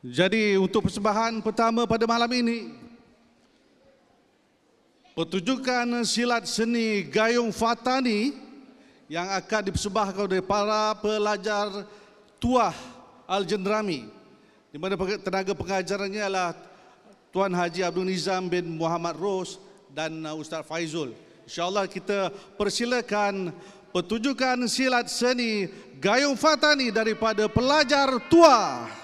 Jadi untuk persembahan pertama pada malam ini, pertunjukan silat seni Gayung Fatani yang akan dipersembahkan oleh para pelajar Tuah Al-Jendrami, di mana tenaga pengajarannya adalah Tuan Haji Abdul Nizam bin Muhammad Ros dan Ustaz Faizul. InsyaAllah kita persilakan pertunjukan silat seni Gayung Fatani daripada pelajar Tuah.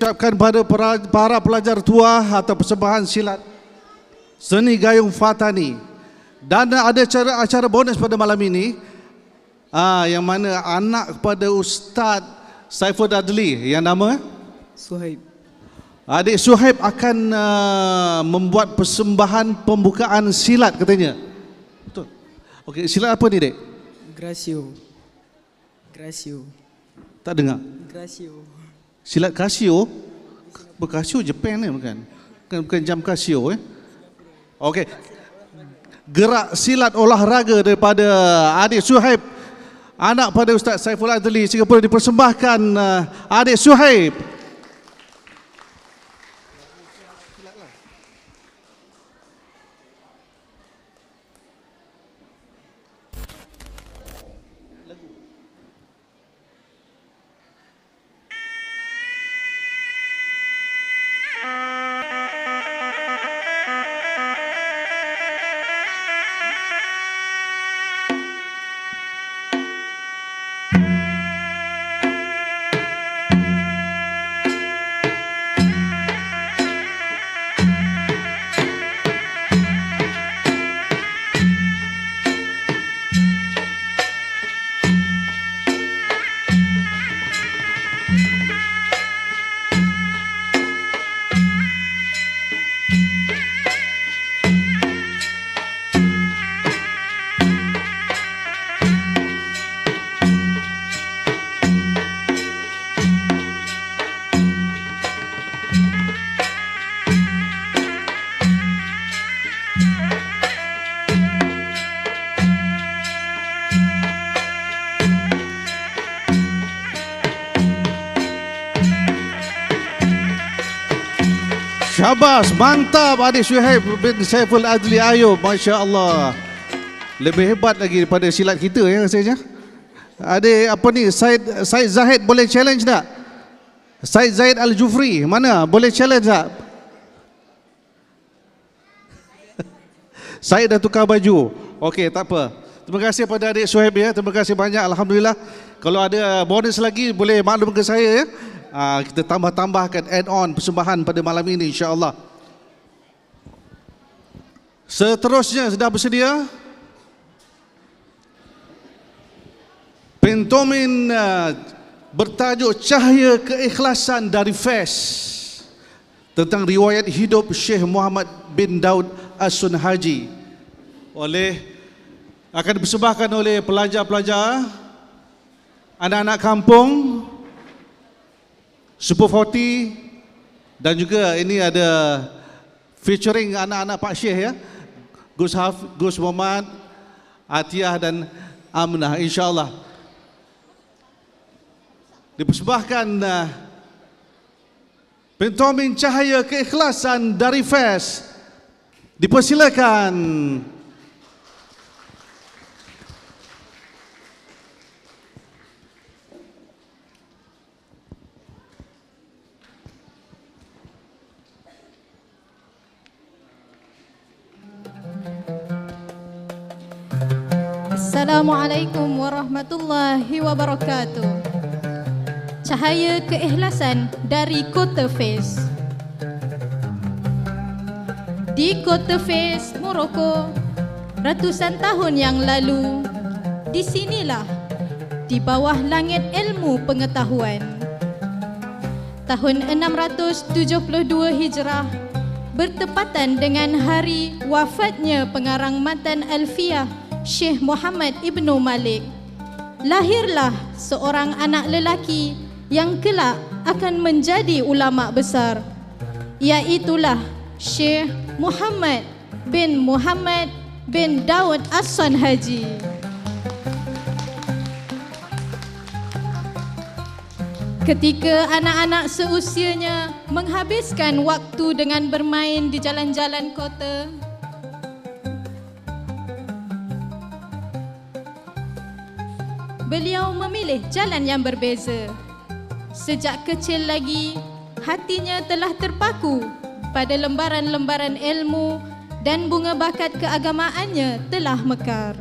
ucapkan pada para pelajar tua atau persembahan silat seni Gayung Fatani. Dan ada acara bonus pada malam ini, yang mana anak kepada Ustaz Saiful Adli yang nama Suhaib. Adik Suhaib akan membuat persembahan pembukaan silat katanya. Betul? Okey, silat apa ni, Dek? Gracio. Tak dengar. Gracio. Silat Casio. Casio Jepun ni bukan? Bukan jam Casio Okey. Gerak silat olahraga daripada adik Suhaib, anak pada Ustaz Saiful Adli, Singapura, dipersembahkan adik Suhaib. Syabas, mantap adik Suhaib bin Saiful Adli Ayub, Masya Allah. Lebih hebat lagi daripada silat kita rasanya. Adik apa ni, Said Zahid boleh challenge tak? Said Zahid Al-Jufri, mana? Boleh challenge tak? Said dah tukar baju. Okey, tak apa. Terima kasih pada adik Suhaib ya. Terima kasih banyak, Alhamdulillah. Kalau ada bonus lagi boleh maklum ke saya ya. Kita tambahkan add-on persembahan pada malam ini, insya-Allah. Seterusnya sudah bersedia pentomin bertajuk Cahaya Keikhlasan dari Fes, tentang riwayat hidup Syekh Muhammad bin Daud As-Sun Haji, akan dipersembahkan oleh pelajar-pelajar, anak-anak kampung, Super 40, dan juga ini ada featuring anak-anak Pak Syekh ya, Gus Muhammad, Atiyah dan Aminah, insya-Allah. Dipersembahkan pentomin Cahaya Keikhlasan dari Fes. Dipersilakan. Assalamualaikum warahmatullahi wabarakatuh. Cahaya Keikhlasan dari Kota Fes. Di Kota Fes, Morocco, ratusan tahun yang lalu, di sinilah, di bawah langit ilmu pengetahuan, tahun 672 Hijrah, bertepatan dengan hari wafatnya pengarang matan Alfiyah Syekh Muhammad Ibnu Malik, lahirlah seorang anak lelaki yang kelak akan menjadi ulama besar, iaitulah Syekh Muhammad bin Daud As-Sun Haji. Ketika anak-anak seusianya menghabiskan waktu dengan bermain di jalan-jalan kota, beliau memilih jalan yang berbeza. Sejak kecil lagi, hatinya telah terpaku pada lembaran-lembaran ilmu dan bunga bakat keagamaannya telah mekar.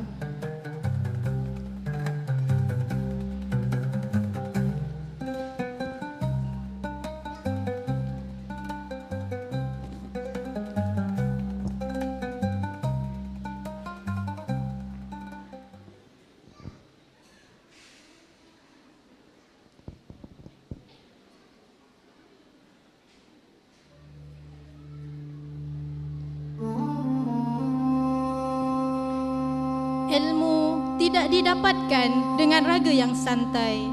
Ilmu tidak didapatkan dengan raga yang santai.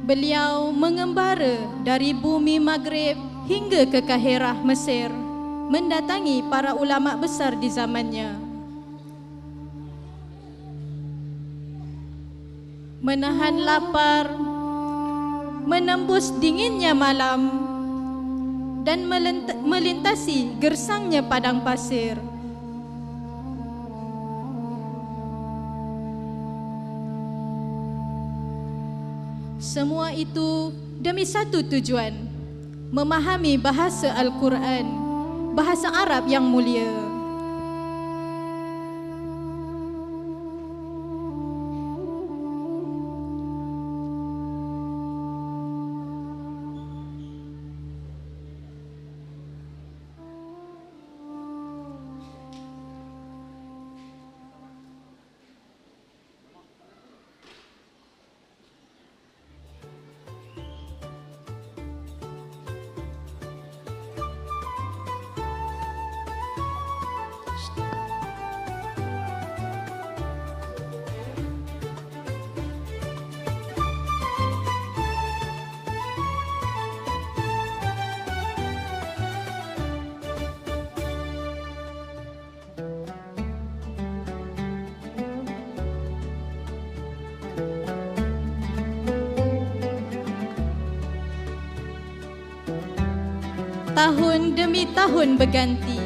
Beliau mengembara dari bumi Maghrib hingga ke Kahirah, Mesir, mendatangi para ulama besar di zamannya. Menahan lapar, menembus dinginnya malam, dan melintasi gersangnya padang pasir. Semua itu demi satu tujuan, memahami bahasa Al-Quran, bahasa Arab yang mulia. Tahun demi tahun berganti,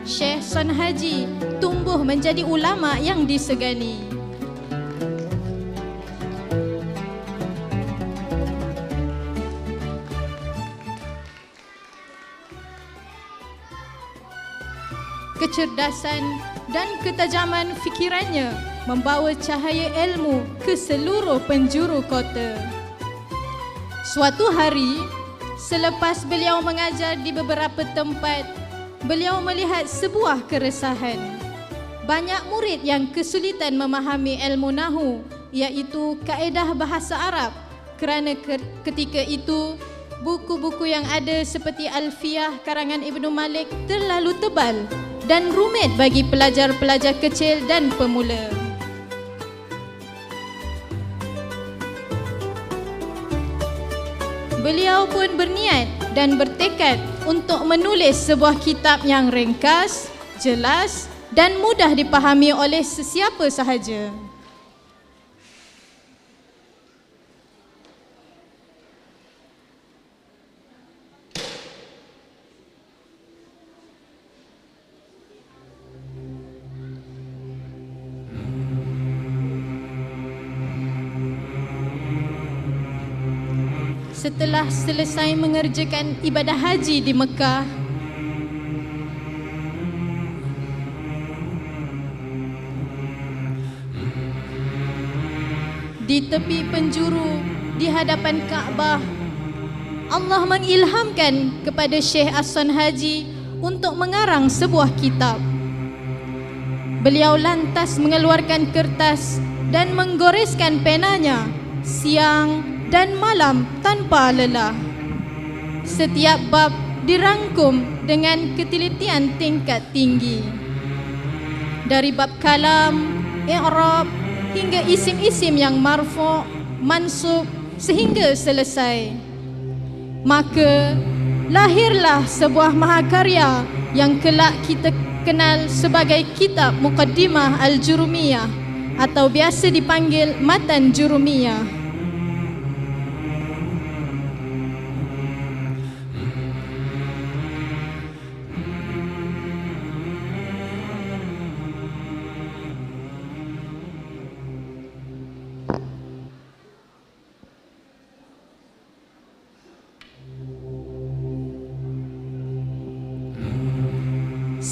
Syekh Son Haji tumbuh menjadi ulama yang disegani. Kecerdasan dan ketajaman fikirannya membawa cahaya ilmu ke seluruh penjuru kota. Suatu hari, selepas beliau mengajar di beberapa tempat, beliau melihat sebuah keresahan. Banyak murid yang kesulitan memahami ilmu nahu, iaitu kaedah bahasa Arab, kerana ketika itu buku-buku yang ada seperti Alfiyah karangan Ibnu Malik terlalu tebal dan rumit bagi pelajar-pelajar kecil dan pemula. Beliau pun berniat dan bertekad untuk menulis sebuah kitab yang ringkas, jelas dan mudah dipahami oleh sesiapa sahaja. Setelah selesai mengerjakan ibadah haji di Mekah, di tepi penjuru di hadapan Kaabah, Allah mengilhamkan kepada Syekh As-Son Haji untuk mengarang sebuah kitab. Beliau lantas mengeluarkan kertas dan menggoreskan penanya siang dan malam tanpa lelah. Setiap bab dirangkum dengan ketelitian tingkat tinggi. Dari bab kalam, i'rab hingga isim-isim yang marfu', mansub sehingga selesai. Maka lahirlah sebuah mahakarya yang kelak kita kenal sebagai kitab Muqaddimah Al-Jurumiyah atau biasa dipanggil Matan Jurumiyah.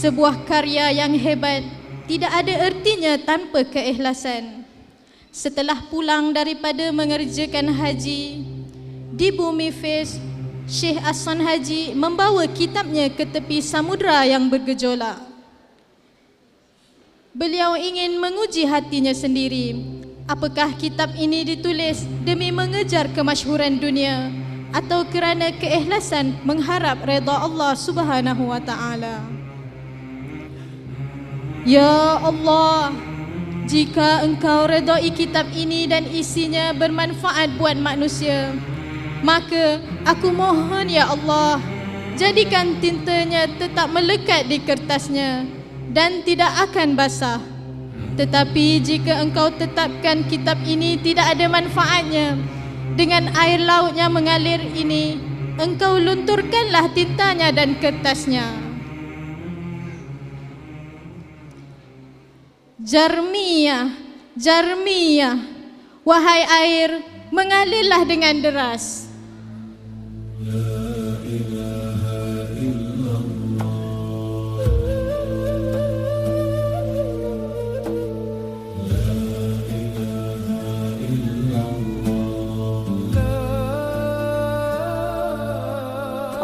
Sebuah karya yang hebat tidak ada ertinya tanpa keikhlasan. Setelah pulang daripada mengerjakan haji di bumi Fez, Syekh As-Son Haji membawa kitabnya ke tepi samudra yang bergejolak. Beliau ingin menguji hatinya sendiri, apakah kitab ini ditulis demi mengejar kemasyhuran dunia atau kerana keikhlasan mengharap redha Allah Subhanahu wa taala. Ya Allah, jika Engkau redai kitab ini dan isinya bermanfaat buat manusia, maka aku mohon ya Allah, jadikan tintanya tetap melekat di kertasnya dan tidak akan basah. Tetapi jika Engkau tetapkan kitab ini tidak ada manfaatnya, dengan air lautnya mengalir ini, Engkau lunturkanlah tintanya dan kertasnya. Jarmiyah, Jarmiyah, wahai air, mengalirlah dengan deras.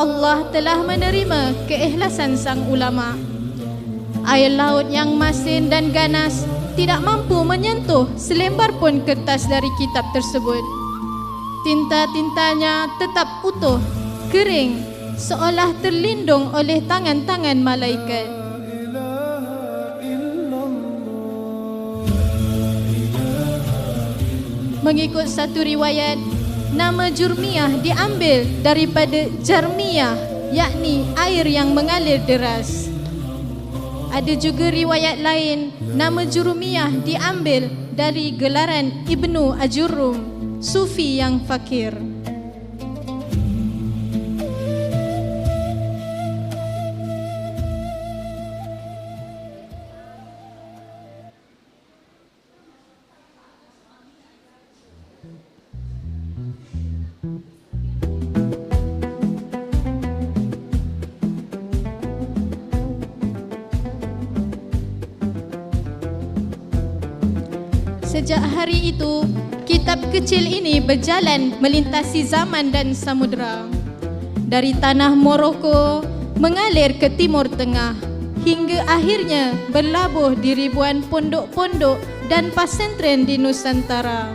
Allah telah menerima keikhlasan sang ulama. Air laut yang masin dan ganas tidak mampu menyentuh selembar pun kertas dari kitab tersebut. Tinta-tintanya tetap utuh, kering, seolah terlindung oleh tangan-tangan malaikat. Mengikut satu riwayat, nama Jurmiyah diambil daripada Jarmiyah, yakni air yang mengalir deras. Ada juga riwayat lain, nama Jurmiyah diambil dari gelaran Ibnu Ajurum, sufi yang fakir. Sejak hari itu, kitab kecil ini berjalan melintasi zaman dan samudera. Dari tanah Morocco mengalir ke Timur Tengah, hingga akhirnya berlabuh di ribuan pondok-pondok dan pesantren di Nusantara.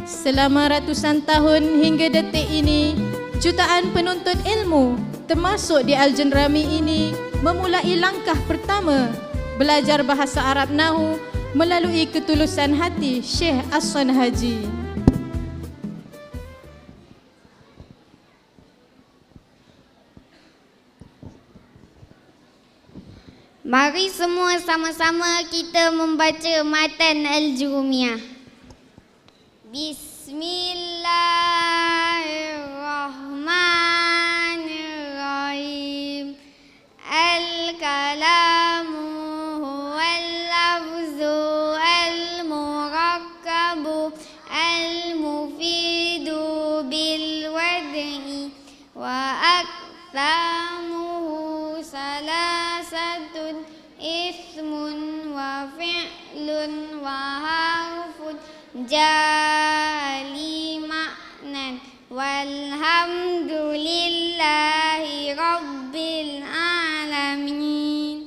Selama ratusan tahun hingga detik ini, jutaan penuntut ilmu termasuk di Al-Janrami ini memulai langkah pertama belajar bahasa Arab Nahu melalui ketulusan hati Syekh Ahsan Haji. Mari semua sama-sama kita membaca matan Al-Jurumiyah. Bismillahirrahmanirrahim. Al-kalamu huwal lafzu al-murakkabu al-mufidu bil wad'i wa akthamuhu salasatun ismun wa fi'lun wa harfun jali ma'nan walhamdulillahi rabbil alamin.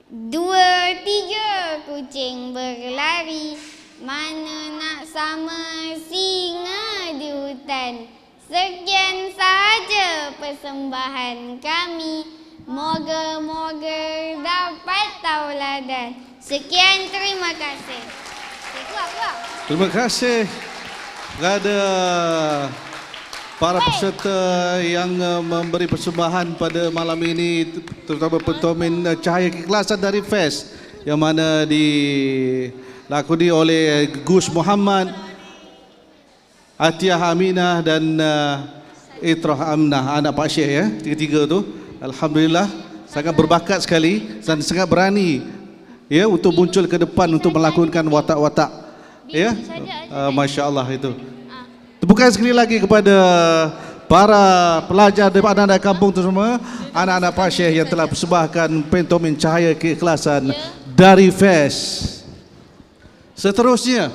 Dua tiga kucing berlari, mana nak sama singa di hutan. Sekian sahaja persembahan kami, moga-moga dapat tauladan. Sekian, terima kasih. Terima kasih kepada para peserta yang memberi persembahan pada malam ini, terutama pentomin Cahaya Keikhlasan dari FES yang mana dilakoni oleh Gus Muhammad, Atiyah Aminah dan Itrah Amnah, anak Pak Syekh ya, tiga-tiga tu. Alhamdulillah sangat berbakat sekali dan sangat berani ya untuk muncul ke depan untuk melakukan watak-watak ya. Masya-Allah itu. Tepukan sekali lagi kepada para pelajar daripada anak kampung tu semua, anak-anak Pak Syekh yang telah persembahkan pentomin Cahaya Keikhlasan dari FES. Seterusnya,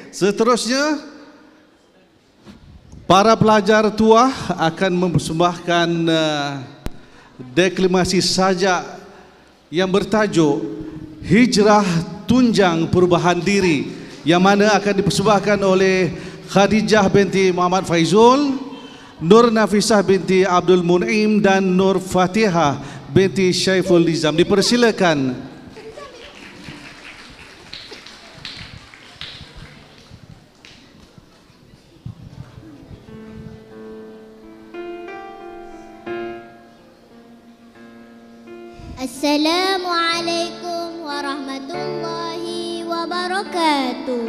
seterusnya para pelajar tua akan mempersembahkan deklamasi sajak yang bertajuk Hijrah Tunjang Perubahan Diri, yang mana akan dipersembahkan oleh Khadijah binti Muhammad Faizul, Nur Nafisah binti Abdul Mun'im dan Nur Fatihah binti Syaiful Nizam. Dipersilakan. Assalamualaikum warahmatullahi wabarakatuh.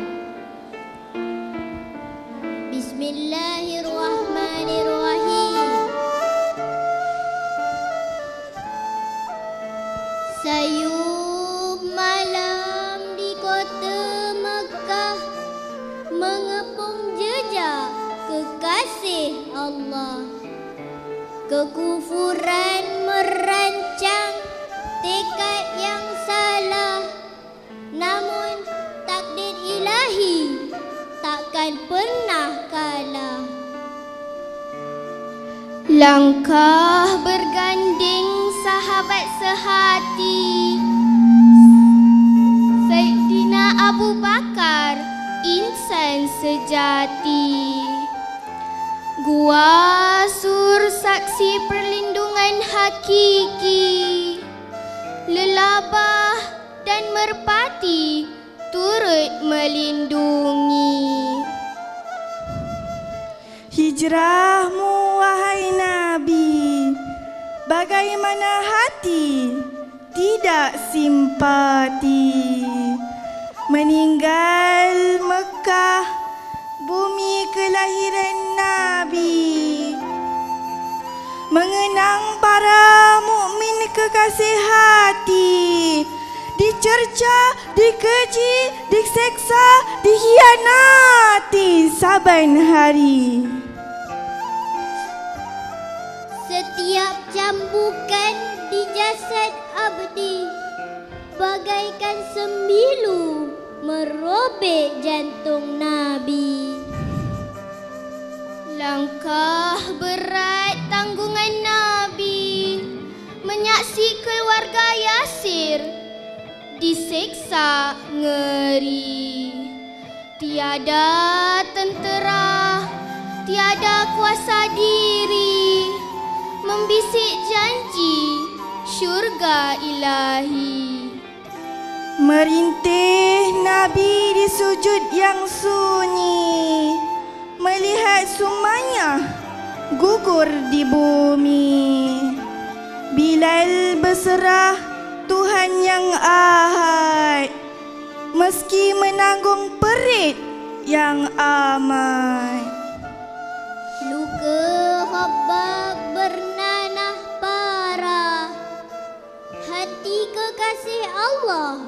Bismillahirrahmanirrahim. Sayup malam di kota Mekah mengepung jejak kekasih Allah. Kekufuran merancang tekad yang salah, namun takdir ilahi takkan pernah kalah. Langkah berganding sahabat sehati, Sayyidina Abu Bakar, insan sejati. Gua Sur saksi perlindungan hakiki, lelabah dan merpati turut melindungi. Hijrahmu wahai Nabi, bagaimana hati tidak simpati. Meninggal Mekah, bumi kelahiran Nabi, mengenang para mukmin kekasih hati, dicerca, dikeji, diseksa, dikhianati saban hari. Setiap cambukan di jasad abdi bagaikan sembilu merobek jantung Nabi. Langkah berat tanggungan Nabi, menyaksi keluarga Yasir diseksa ngeri. Tiada tentera, tiada kuasa diri, membisik janji syurga ilahi. Merintih Nabi di sujud yang sunyi, melihat Sumayyah gugur di bumi. Bilal berserah Tuhan yang ahad, meski menanggung perit yang amat. Luka Khabbab bernanah parah, hati kekasih Allah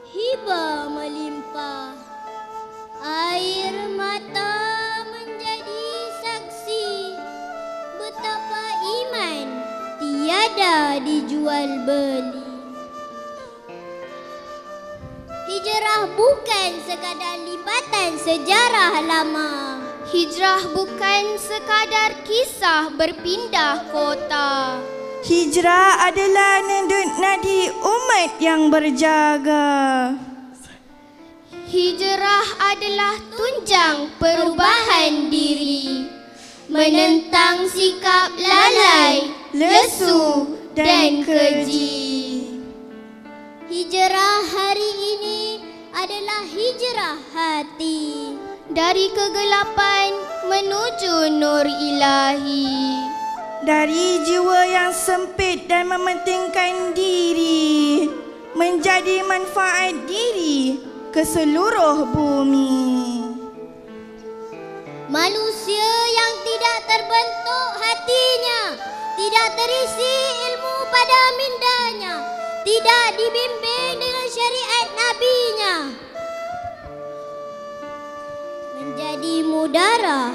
hibah melimpah. Air mata menjadi saksi betapa iman tiada dijual beli. Hijrah bukan sekadar lipatan sejarah lama. Hijrah bukan sekadar kisah berpindah kota. Hijrah adalah nendut nadi umat yang berjaga. Hijrah adalah tunjang perubahan diri, menentang sikap lalai, lesu dan keji. Hijrah hari ini adalah hijrah hati, dari kegelapan menuju nur ilahi. Dari jiwa yang sempit dan mementingkan diri, menjadi manfaat diri ke seluruh bumi. Manusia yang tidak terbentuk hatinya, tidak terisi ilmu pada mindanya, tidak dibimbing dengan syariat nabinya, menjadi mudara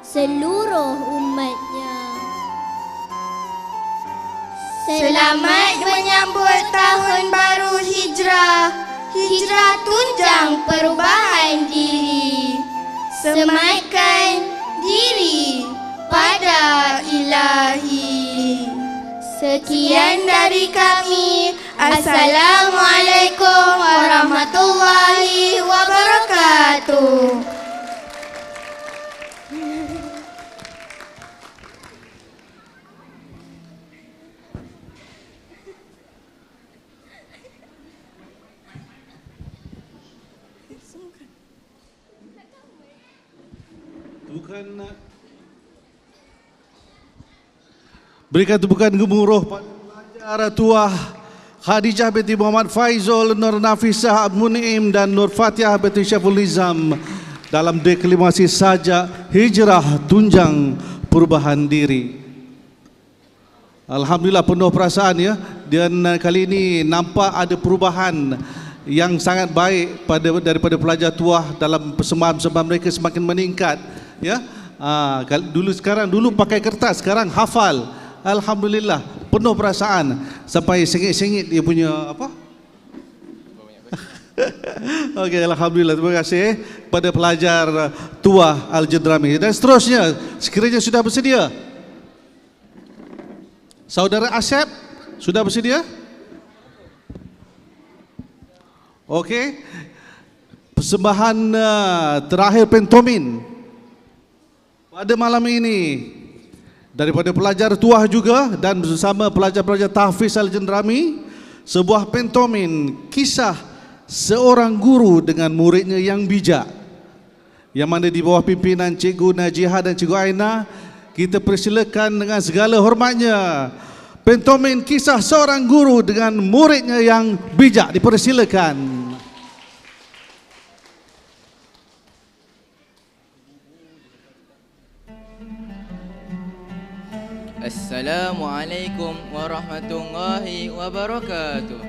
seluruh umatnya. Selamat menyambut tahun baru hijrah. Hijrah tunjang perubahan diri, sematkan diri pada ilahi. Sekian dari kami. Assalamualaikum warahmatullahi wabarakatuh. Berikan tepukan gemuruh pada pelajar tuah Khadijah binti Muhammad Faizul, Nur Nafisah Munim dan Nur Fatihah binti Syaful Nizam dalam deklamasi sajak Hijrah Tunjang Perubahan Diri. Alhamdulillah penuh perasaan ya, dan kali ini nampak ada perubahan yang sangat baik daripada pelajar tuah dalam persembahan-persembahan mereka semakin meningkat ya. Dulu pakai kertas, sekarang hafal. Alhamdulillah penuh perasaan sampai sengit-sengit dia punya apa? Okey, alhamdulillah, terima kasih pada pelajar tuah Al-Jendrami. Dan seterusnya, sekiranya sudah bersedia, Saudara Asep sudah bersedia? Okey, persembahan terakhir pantomin pada malam ini daripada pelajar tuah juga dan bersama pelajar-pelajar tahfiz Al-Jendrami, sebuah pantomin kisah seorang guru dengan muridnya yang bijak, yang mana di bawah pimpinan Cikgu Najihah dan Cikgu Aina. Kita persilakan dengan segala hormatnya pantomin kisah seorang guru dengan muridnya yang bijak, dipersilakan. Assalamualaikum warahmatullahi wabarakatuh.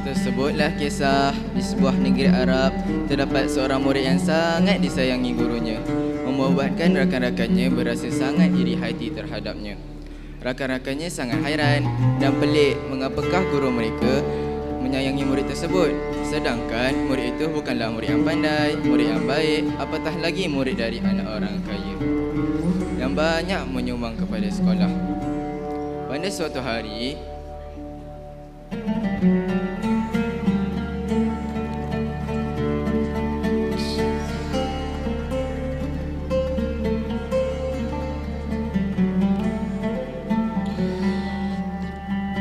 Tersebutlah kisah di sebuah negeri Arab, terdapat seorang murid yang sangat disayangi gurunya, membuatkan rakan-rakannya berasa sangat iri hati terhadapnya. Rakan-rakannya sangat hairan dan pelik mengapakah guru mereka menyayangi murid tersebut, sedangkan murid itu bukanlah murid yang pandai, murid yang baik, apatah lagi murid dari anak orang kaya yang banyak menyumbang kepada sekolah. Pada suatu hari,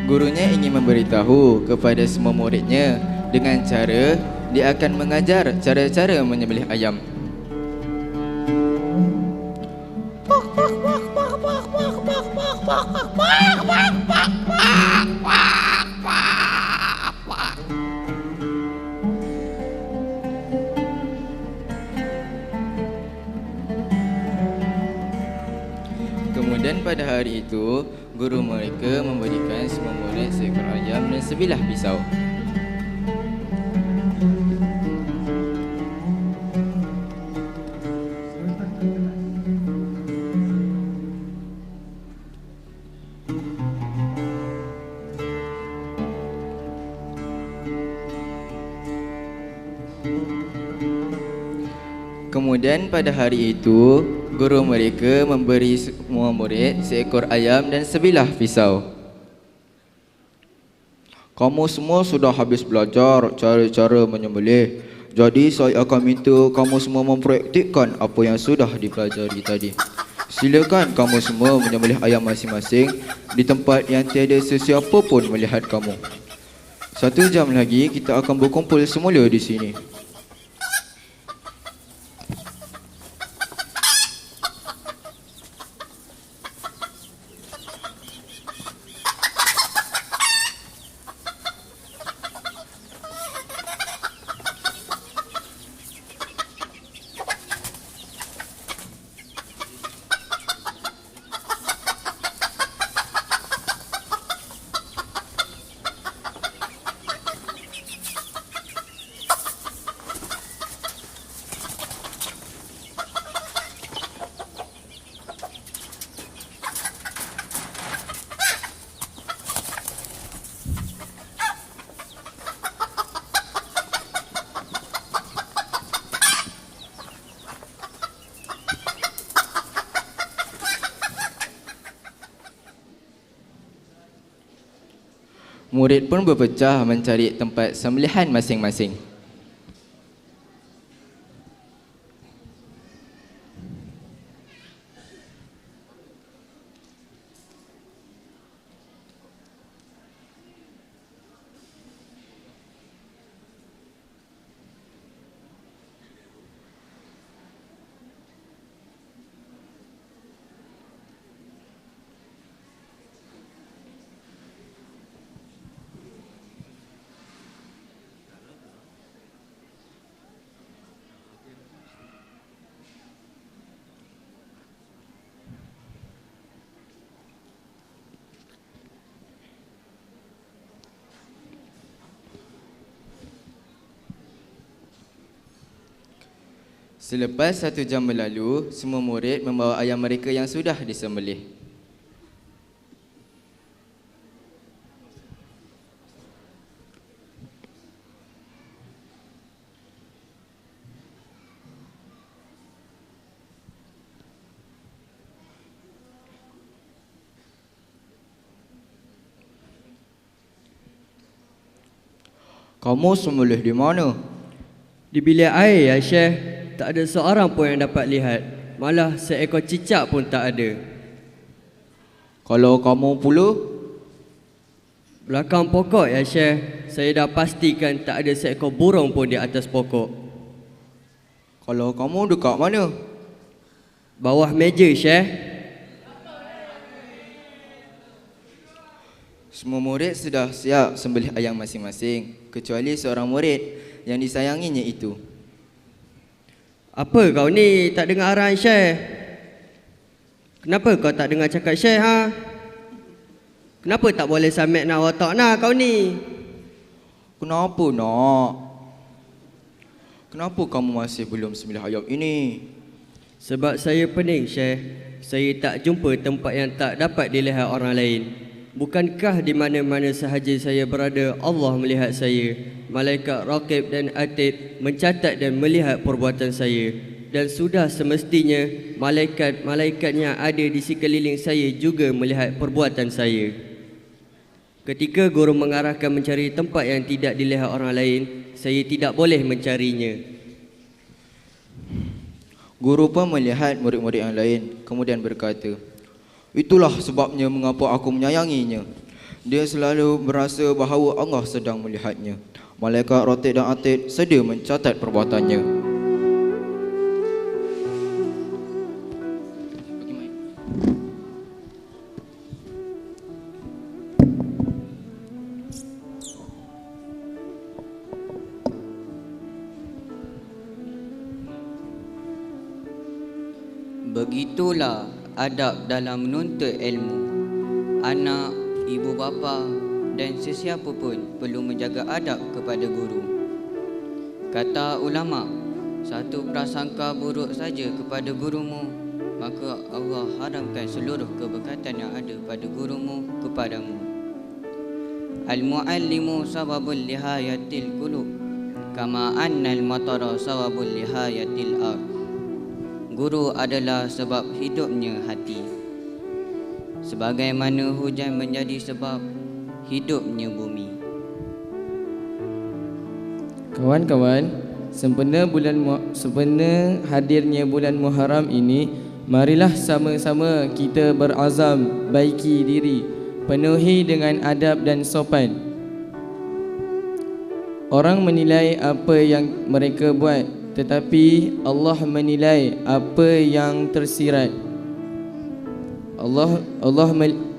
gurunya ingin memberitahu kepada semua muridnya dengan cara dia akan mengajar cara-cara menyembelih ayam. Kemudian pada hari itu, guru mereka memberikan semua murid seekor ayam dan sebilah pisau. Kemudian pada hari itu, guru mereka memberi semua murid seekor ayam dan sebilah pisau. Kamu semua sudah habis belajar cara-cara menyembelih. Jadi saya akan minta kamu semua mempraktikkan apa yang sudah dipelajari tadi. Silakan kamu semua menyembelih ayam masing-masing di tempat yang tiada sesiapa pun melihat kamu. 1 jam lagi kita akan berkumpul semula di sini. Murid pun berpecah mencari tempat sembelihan masing-masing. Selepas 1 jam berlalu, semua murid membawa ayam mereka yang sudah disembelih. Kamu sembelih di mana? Di bilik air ya Syekh. Tak ada seorang pun yang dapat lihat. Malah seekor cicak pun tak ada. Kalau kamu pula? Belakang pokok ya Syekh. Saya dah pastikan tak ada seekor burung pun di atas pokok. Kalau kamu dekat mana? Bawah meja Syekh. Semua murid sudah siap sembelih ayam masing-masing, kecuali seorang murid yang disayanginya itu. Apa kau ni tak dengar arahan Syekh? Kenapa kau tak dengar cakap Syekh ha? Kenapa tak boleh samit nak watak nak kau ni? Kenapa nak? Kenapa kamu masih belum sembelih ayam ini? Sebab saya pening Syekh. Saya tak jumpa tempat yang tak dapat dilihat orang lain. Bukankah di mana-mana sahaja saya berada, Allah melihat saya? Malaikat Raqib dan Atid mencatat dan melihat perbuatan saya. Dan sudah semestinya malaikat-malaikat yang ada di sekeliling saya juga melihat perbuatan saya. Ketika guru mengarahkan mencari tempat yang tidak dilihat orang lain, saya tidak boleh mencarinya. Guru pun melihat murid-murid yang lain, kemudian berkata, "Itulah sebabnya mengapa aku menyayanginya. Dia selalu merasa bahawa Allah sedang melihatnya. Malaikat Raqib dan Atid sedia mencatat perbuatannya." Begitulah adab dalam menuntut ilmu. Anak, ibu bapa dan sesiapa pun perlu menjaga adab kepada guru. Kata ulama, satu prasangka buruk saja kepada gurumu, maka Allah haramkan seluruh keberkatan yang ada pada gurumu kepadamu. Al-muallimu sawabul lihayatil qulub, kama annal matara sawabul lihayatil ard. Guru adalah sebab hidupnya hati, sebagaimana hujan menjadi sebab hidupnya bumi. Kawan-kawan, sempena hadirnya bulan Muharram ini, marilah sama-sama kita berazam baiki diri, penuhi dengan adab dan sopan. Orang menilai apa yang mereka buat, tetapi Allah menilai apa yang tersirat.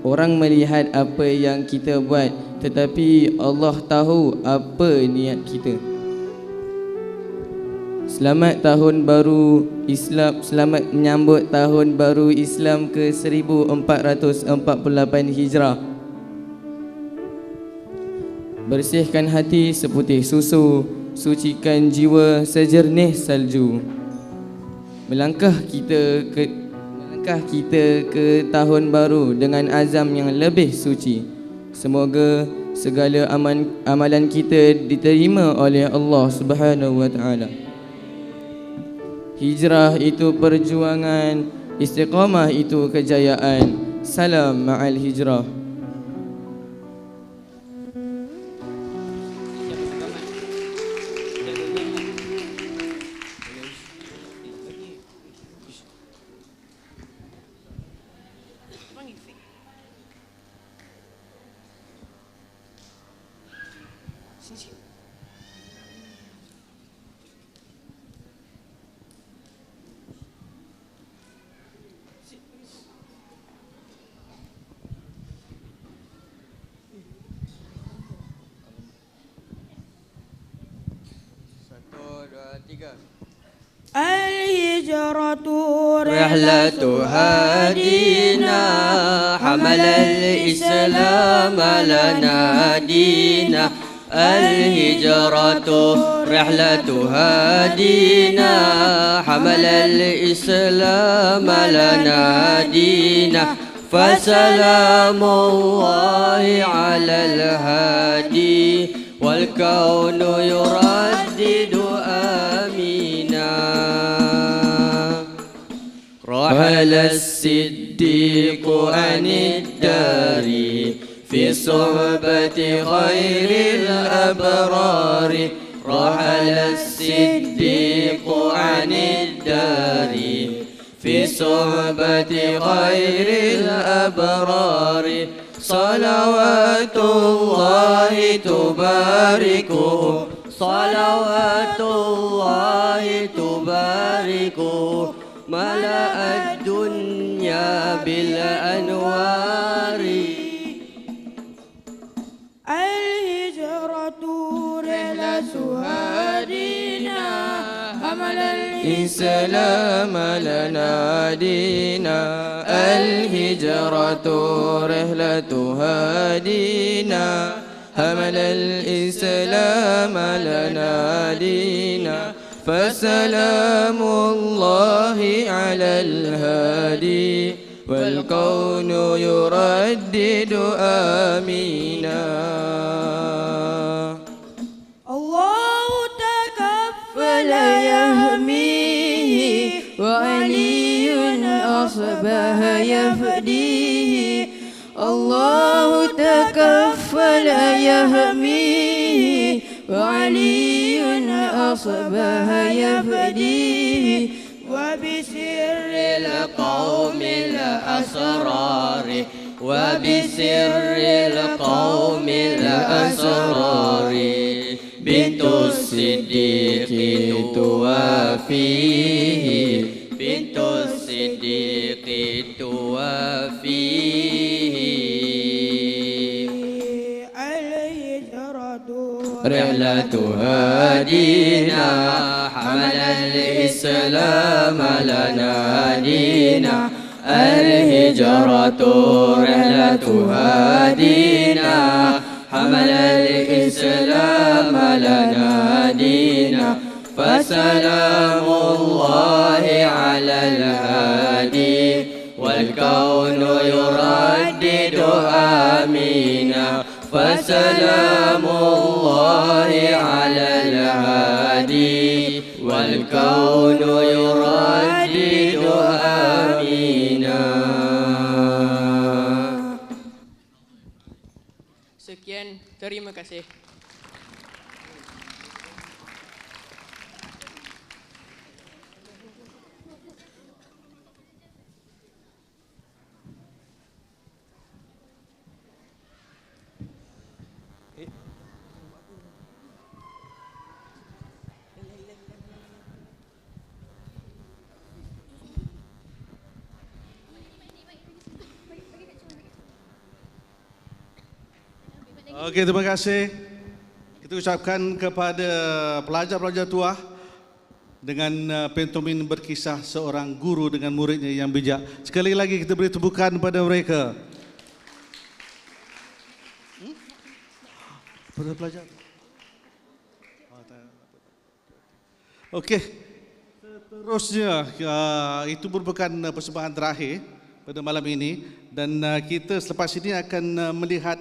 Orang melihat apa yang kita buat, tetapi Allah tahu apa niat kita. Selamat tahun baru Islam, selamat menyambut tahun baru Islam ke 1448 Hijrah. Bersihkan hati seputih susu, sucikan jiwa sejernih salju. Melangkah kita ke tahun baru dengan azam yang lebih suci. Semoga segala amalan kita diterima oleh Allah Subhanahu wa taala. Hijrah itu perjuangan, istiqamah itu kejayaan. Salam ma'al hijrah. Al-hijratu rihlatu hadina, hamalal islam lana dina. Al-hijratu رحلة هادينا حمل الإسلام لنا دينا فسلام الله على الهادي والكون يردد آمينا رحل الصديق عن الدار في صحبة خير الأبرار رحل الصديق عن الدار في صحبة خير الأبرار صلوات الله تباركه صلوات الله تباركه ملأ الدنيا بالأنوار الهجرة رحلة هادينا حمل الإسلام لنا دينا الهجرة رحلة هادينا حمل الإسلام لنا دينا فسلام الله على الهادي والكون يردد آمينا الله تكفل يهميه وعلي أصبح يفديه الله تكفل يهميه وعلي أصبح يفديه وبسر القوم الأسرار وبسر القوم الأسرار بنت الصديق توافيه بنت الصديق توافيه رحلة هادينا حمل الإسلام لنا دينا الهجرة رحلة هادينا حمل الإسلام لنا دينا فسلام الله على الهادي والكون يردد آمينا فسلام الله على الهادي والكون يردد آمينا. Sekian, terima kasih. Okey, terima kasih. Kita ucapkan kepada pelajar-pelajar tuah dengan pantomin berkisah seorang guru dengan muridnya yang bijak. Sekali lagi kita beri tepukan kepada mereka. Pada pelajar. Okey. Seterusnya, itu merupakan persembahan terakhir pada malam ini dan kita selepas ini akan melihat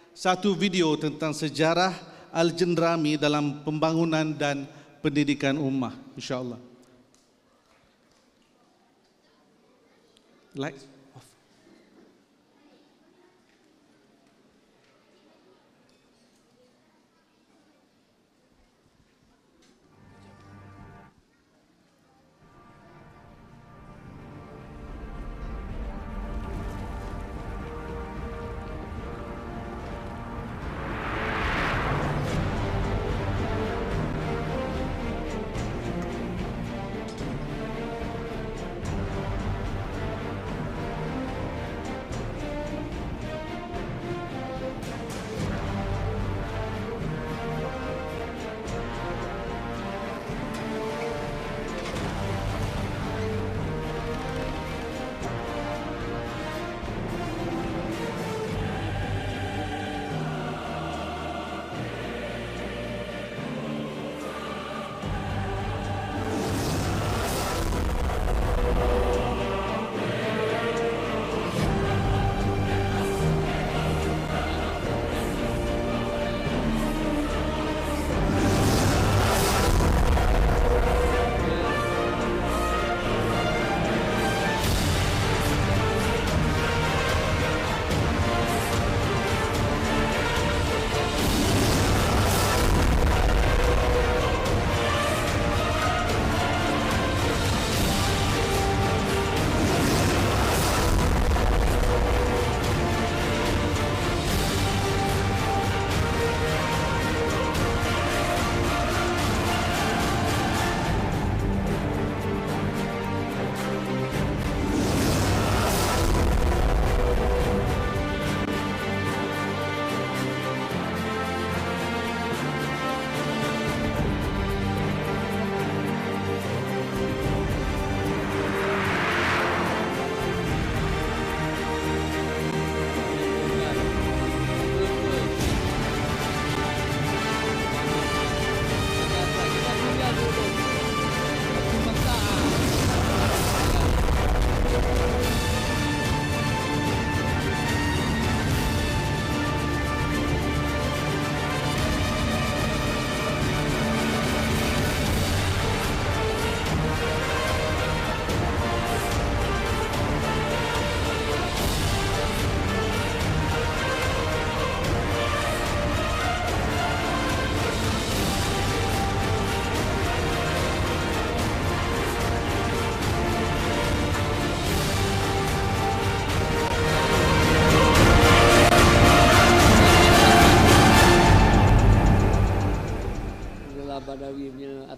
satu video tentang sejarah Al-Jendrami dalam pembangunan dan pendidikan ummah, insya-Allah. Lights off.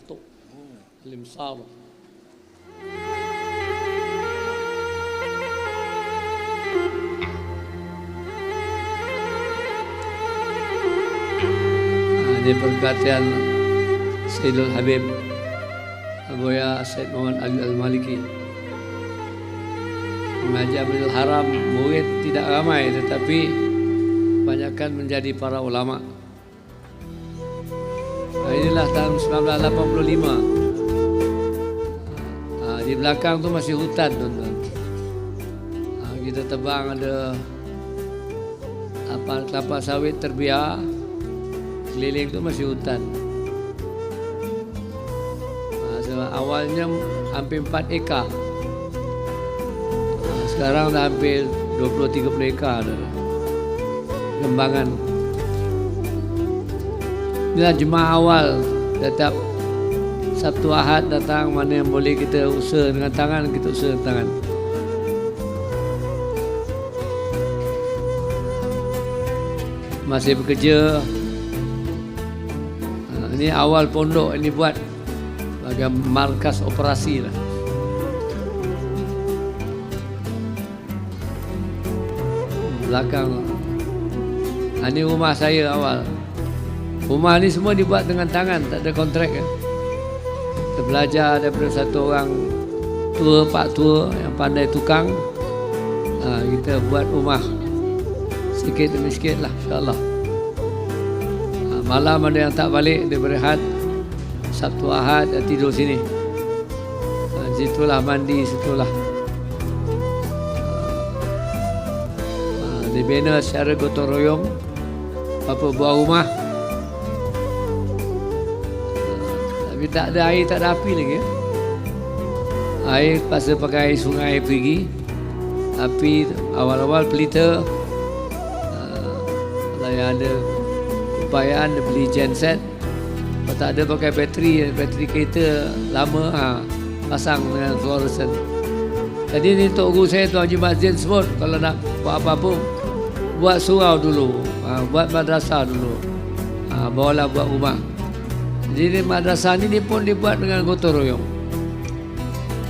Datuk Alim Besar. Ini perkataan Sayyidul Habib Buya Said Muhammad Ali Al-Maliki. Mengajar Masjidil Haram, murid tidak ramai tetapi kebanyakan menjadi para ulama. Inilah tahun 1985. Di belakang tu masih hutan, tuan-tuan. Kita tebang ada kelapa sawit terbiar. Keliling tu masih hutan. Awalnya hampir 4 ekar. Sekarang dah hampir 20-30 ekar dah. Kembangan. Inilah jemaah awal. Tetap Sabtu Ahad datang, mana yang boleh kita usaha dengan tangan, kita usaha dengan tangan. Masih bekerja. Ini awal pondok ini buat sebagai markas operasi lah. Belakang. Ini rumah saya awal. Rumah ni semua dibuat dengan tangan, tak ada kontrak ya. Kita belajar daripada satu orang tua, pak tua yang pandai tukang. Kita buat rumah sedikit demi sedikit lah, insyaAllah. Malam ada yang tak balik, dia berehat. Sabtu Ahad dia tidur sini. Situlah mandi, situlah. Dibina secara gotong royong. Apa buat rumah. Tapi tak ada air, tak ada api lagi. Air pasal pakai sungai pergi. Api awal-awal pelita. Kalau yang ada upayaan dia beli genset. Kalau tak ada pakai bateri kereta lama, pasang dengan fluoresan. Jadi ni Tok Guru saya, Tuan Haji Mazin sebut, kalau nak buat apa-apa, buat surau dulu, buat madrasah dulu, bawalah buat rumah. Jadi madrasah ni pun dibuat dengan gotong royong.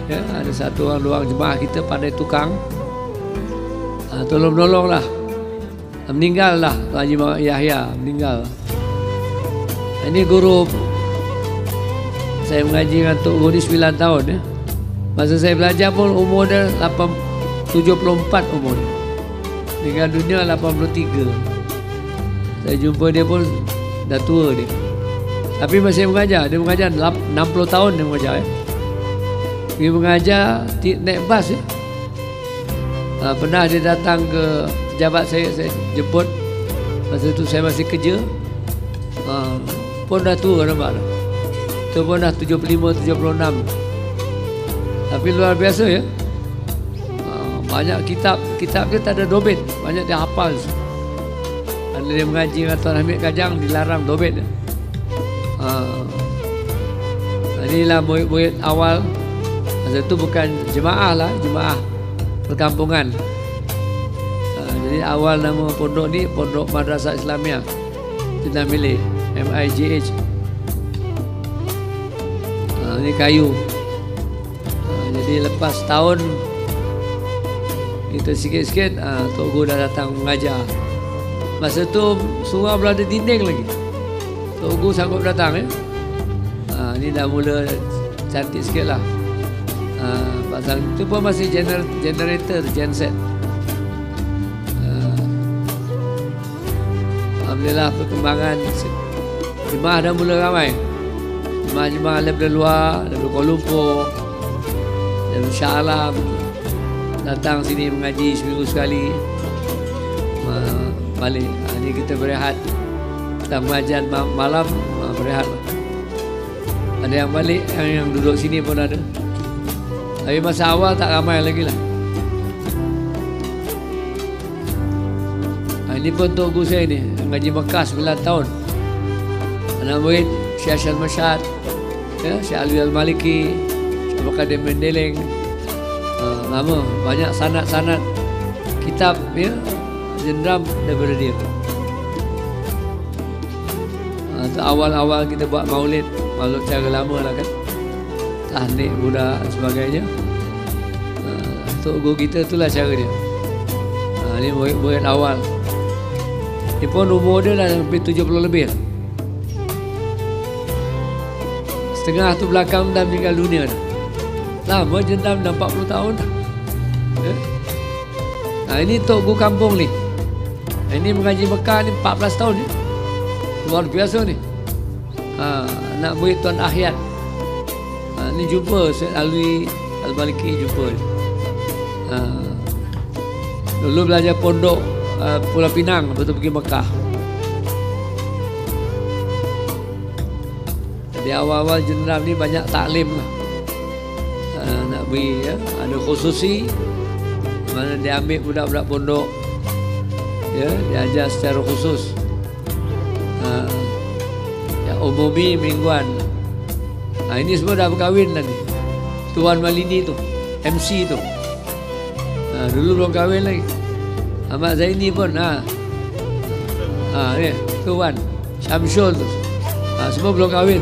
Ya, ada satu orang, dua orang jemaah kita pandai tukang, tolong-tolonglah. Meninggal lah Tuan Haji Yahya, meninggal. Ini guru saya mengaji dengan Tok Guru ni 9 tahun ya. Masa saya belajar pun umur dia 74 umur. Dengan dunia 83. Saya jumpa dia pun dah tua dia. Tapi masih mengajar. Dia mengajar 60 tahun dia mengajar ya. Dia mengajar naik bas ya. Pernah dia datang ke pejabat saya jemput. Masa tu saya masih kerja. Pun dah tua nampak dah. Itu pun dah 75, 76. Tapi luar biasa ya. Banyak kitab dia tak ada dobit. Banyak dia hafal. Ada dia mengaji dengan Tuan Hamid Kajang, dilarang dobit dia. Inilah murid-murid awal. Masa tu bukan jemaah lah, jemaah perkampungan. Jadi awal nama pondok ni Pondok Madrasah Islamiah Tina Milih, MIGH. Ini kayu. Jadi lepas tahun kita sikit-sikit Tok Guru dah datang mengajar. Masa tu surau belum ada dinding lagi. Tok Guru sanggup datang ya. Ini dah mula cantik sikit lah. Pasang itu pun masih generator, genset. Alhamdulillah perkembangan jemaah dah mula ramai. Jemaah-jemaah daripada luar, daripada Kuala Lumpur, daripada Shah Alam datang sini mengaji seminggu sekali. Balik. Ini kita berehat. Kita mengajar malam, berehat. Ada yang balik, yang duduk sini pun ada. Tapi masa awal tak ramai lagi lah. Ini pun Tok Guru saya ni, mengaji Mekah 9 tahun. Anak murid Syekh Hasan Masyad, ya, Syekh Ali Al-Maliki, Syekh Bakadim Mendeleng. Lama, banyak sanad-sanad kitab ya, jendram daripada dia. Awal-awal kita buat maulid makhluk cara lama lah kan, tahnik budak sebagainya. Tok guru kita itulah cara dia. Ni murid awal. Dia pun umur dia dah lebih 70 lebih lah. Setengah tu belakang dah meninggal dunia dah. Lama jendam dah 40 tahun dah. Ini tok guru kampung ni. Ini mengaji Mekah ni 14 tahun ni. Luar biasa ni. Anak murid Tuan Ahyad. Ni jumpa Syed Alwi Al-Maliki jumpa ni. Dulu belajar pondok Pulau Pinang, betul pergi Mekah. Di awal-awal jenderal ni banyak taklim lah. Nak beri ya, ada khususi mana dia ambil budak-budak pondok ya, diajar secara khusus. Yang umumi mingguan. Ini semua dah berkahwin dah ni. Tuan Malini tu, MC tu. Dulu belum kahwin lagi. Ahmad Zaini pun ni Tuan Syamsul tu. Semua belum kahwin.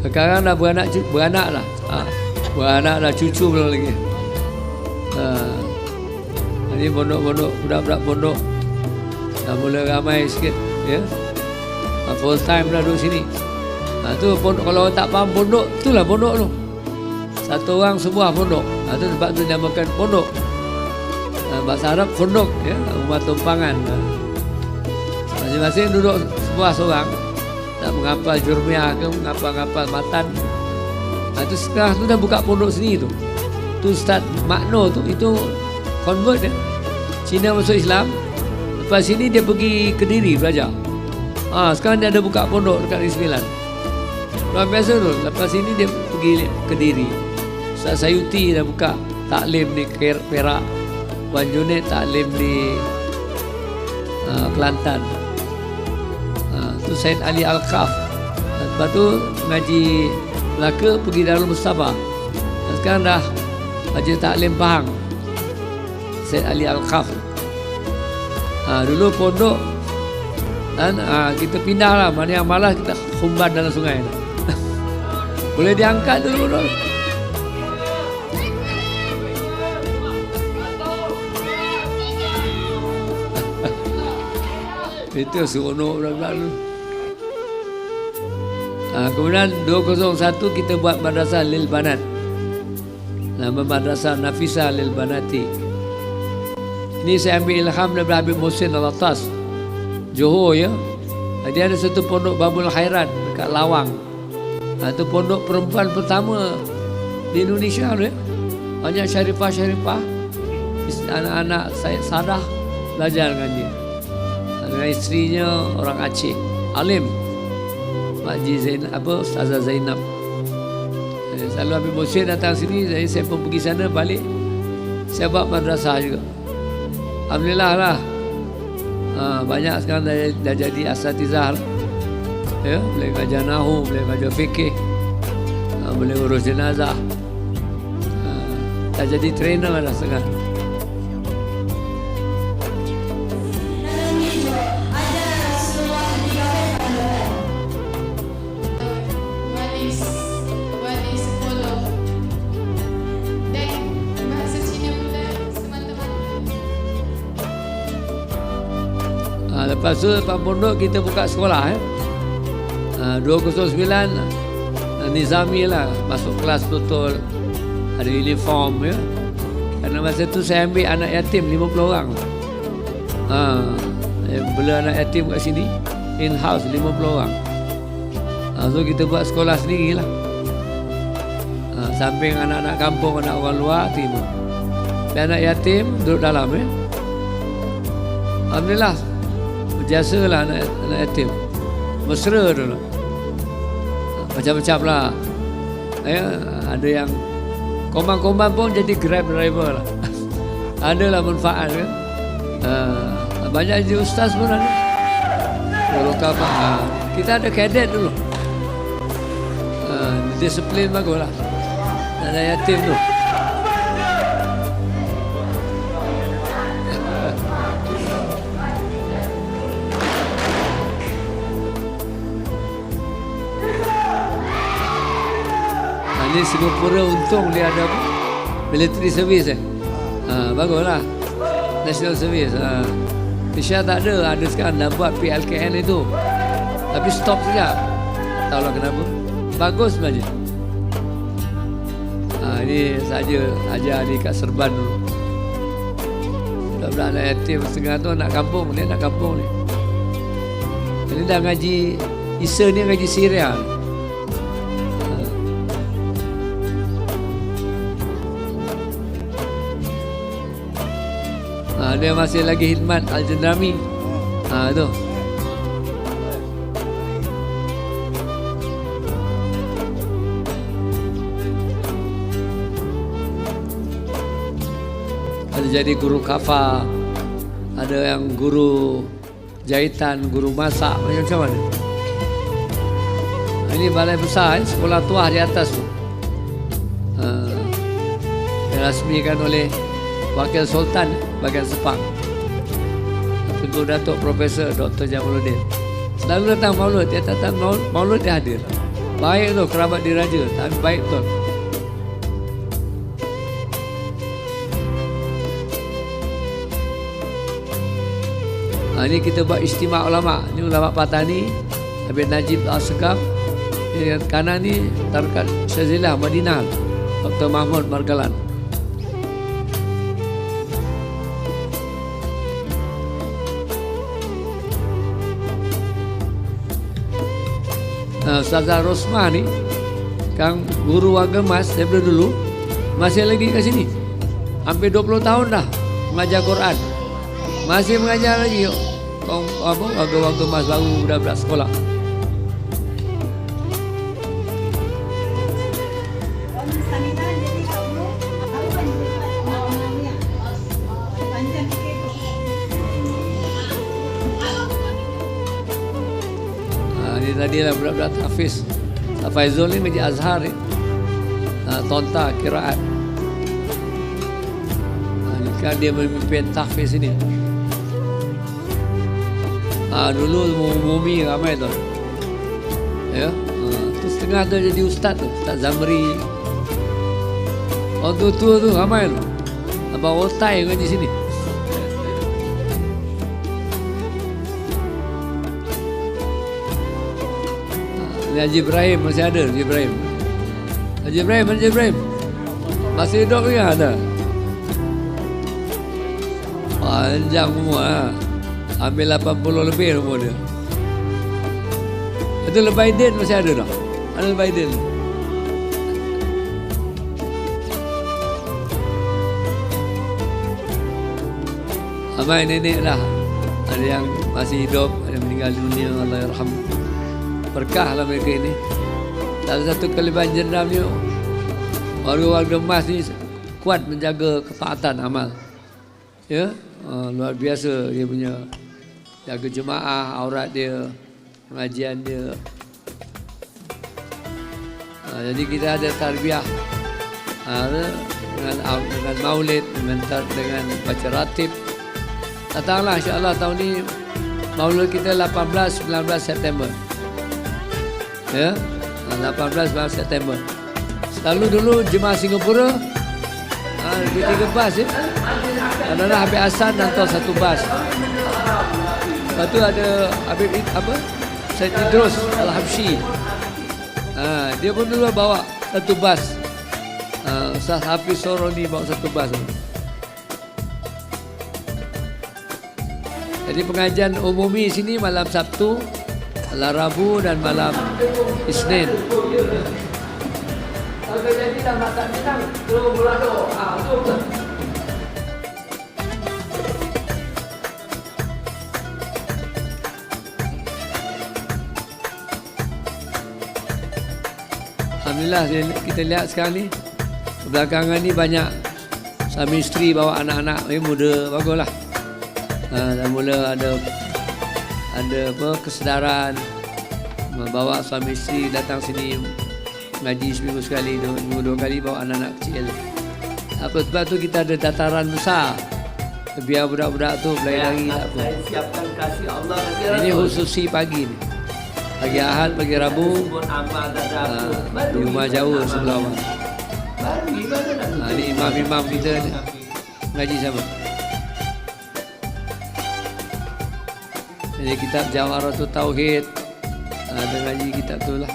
Sekarang dah beranak lah. Beranak dah, cucu belum lagi. Ini pondok-pondok, budak-budak pondok dah mula ramai sikit ya. Full time dah duduk sini. Tu pondok, kalau orang tak faham pondok, itulah pondok tu. Satu orang sebuah pondok. Tu sebab tu dinamakan pondok. Bahasa Arab pondok ya, rumah tumpangan. Masing-masing duduk sebuah seorang. Nak menghafal Jurmiyah ke, menghafal matan. Tu setelah tu dah buka pondok sini tu. Tu start makno tu, itu convert ya. Cina masuk Islam. Lepas sini dia pergi Kediri belajar. Sekarang dia ada buka pondok dekat Negeri Sembilan. Luar biasa tu. Lepas sini dia pergi Kediri. Ustaz Sayuti dah buka taklim di Perak. Wan Junaid taklim di Kelantan. Tu Said Ali Al-Khaf. Lepas tu ngaji Melaka pergi Darul Mustafa. Sekarang dah ngaji taklim Pahang. Said Ali Al-Khaf. Dulu pondok dan kita pindah lah. Mana yang malas kita khumban dalam sungai. Boleh diangkat dulu. Itu seronok budak-budak dulu. Kemudian 201 kita buat madrasah Lil Banat. Nama madrasah Nafisah Lil Banati. Ini saya ambil ilham daripada Habib Muhsin Al-Attas, Johor ya. Dia ada satu pondok Babul Khairat dekat Lawang. Itu pondok perempuan pertama di Indonesia ya. Banyak syarifah-syarifah, anak-anak Syed Sadah belajar dengan dia. Dengan isterinya orang Aceh, alim, Makji Zainab, Ustazah Zainab. Selalu Habib Muhsin datang sini, saya pun pergi sana balik. Saya buat madrasah juga. Alhamdulillah lah. Banyak sekarang dah jadi asatizah lah. Ya, boleh ngajar nahu, boleh ngajar fikih, boleh urus jenazah. Dah jadi trainer lah setengah. Lepas tu lepas pondok kita buka sekolah 209 Nizami lah, masuk kelas betul, ada uniform ya. Karena masa tu saya ambil anak yatim 50 orang. Bela anak yatim kat sini, in house 50 orang. So kita buat sekolah sendiri lah. Samping anak-anak kampung, anak orang luar timur. Dan anak yatim duduk dalam ya. Alhamdulillah, berjasa lah anak yatim. Mesra dulu. Macam-macam lah. Ada yang komang-komang pun jadi Grab driver lah. Adalah manfaat kan. Banyak je ustaz pun ada. Kita ada kadet dulu. Disiplin bagus lah. Anak yatim tu. Ini Singapura untung dia ada apa? Military service baguslah. National service. Malaysia tak ada. Ada sekarang dah buat PLKN itu. Tapi stop saja. Tak tahulah kenapa. Bagus saja. Ini saja ajar adik kat Serban dulu. Budak-budak anak yatim setengah tu nak kampung. Dia nak kampung ni. Ini dah ngaji Isa ni ngaji Syria. Dia masih lagi khidmat Al-Jendrami. Tu. Ada jadi guru kafa, ada yang guru jahitan, guru masak, macam mana. Ini balai besar, sekolah tuah di atas tu. Dirasmikan oleh Wakil Sultan bagian Sepang, Tengku Datuk Profesor Dr. Jamaluddin. Selalu datang maulud, dia datang maulud dia hadir. Baik tu kerabat diraja, tapi baik tu. Ini kita buat istimewa ulama. Ini ulama Patani, Habib Najib Al-Segaf. Yang kanan ni Tarkat Syazilah Madinah, Dr. Mahmud Margalan. Ustazah Rosmah ni, Kang guru agama daripada dulu, masih lagi kat sini. Hampir 20 tahun dah mengajar Quran. Masih mengajar lagi. Warga-warga mas baru budak-budak sekolah. Ini tadi lah budak-budak Hafiz. Faizul ni menjadi Azhar ni. Tonta kiraat. Ini kan dia memimpin tahfiz ini. Dulu Mumi ramai tu. Ya. Tu setengah tu jadi ustaz tu, Ustaz Zamri. Orang tua-tua tu ramai tu. Abang Otai kan di sini. Haji Ibrahim masih ada, Haji Ibrahim. Haji Ibrahim. Masih hidup ke ada? Panjang umur Ambil 80 lebih umur dia. Itu Lebaidin masih ada tak? Ada Lebaidin. Amai nenek lah. Ada yang masih hidup, ada yang meninggal dunia, Allah yarham. Berkah lah mereka ini. Salah satu kelebihan Jendram ni, warga-warga emas ni kuat menjaga ketaatan amal. Ya, luar biasa dia punya jaga jemaah, aurat dia, pengajian dia. Jadi kita ada tarbiyah dengan maulid, dengan baca ratib. Datanglah insya-Allah tahun ni maulid kita 18-19 September. Ya, 18 September. Selalu dulu jemaah Singapura di 3 bas ya. Kadang-kadang Habib Hassan hantar 1 bas. Lepas tu ada Habib Syed Idrus Al-Habsyi. Dia pun dulu bawa 1 bas. Ustaz Hafiz Soroni bawa 1 bas. Jadi pengajian umumi sini malam Sabtu, malam Rabu dan malam Isnin. Kalau jadi dah makan minang, terus berado. Alhamdulillah kita lihat sekarang ni belakangan ni banyak suami isteri bawa anak-anak muda, baguslah. Dah mula ada kesedaran bawa suami isteri datang sini ngaji seminggu sekali, dua kali bawa anak-anak kecil. Sebab tu kita ada dataran besar. Biar budak-budak tu berlari-lari tak apa. Ini khususi pagi ni. Pagi Ahad, pagi Rabu di rumah jauh sebelah awak. Ini imam-imam kita ni ngaji sama. Jadi kitab Jawharatul Tauhid, ada ngaji kitab tu lah.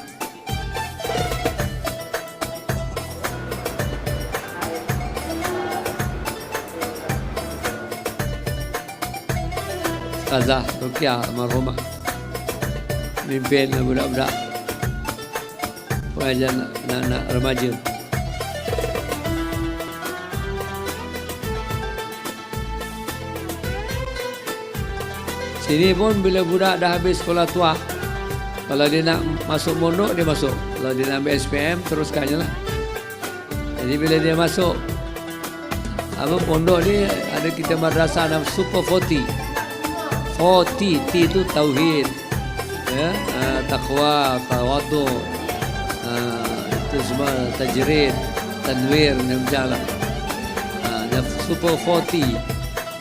Ustazah Rukiah almarhumah mimpin budak-budak pengajian anak-anak remaja. Sini pun bila budak dah habis sekolah tua, kalau dia nak masuk mondok dia masuk, kalau dia nak ambil SPM teruskan je lah. Jadi bila dia masuk pondok ni, ada kita madrasah nama Super 40. 40, T itu tauhid, ya, taqwa, tawadu, itu semua tajrid, tanwir, macam lah. Super 40,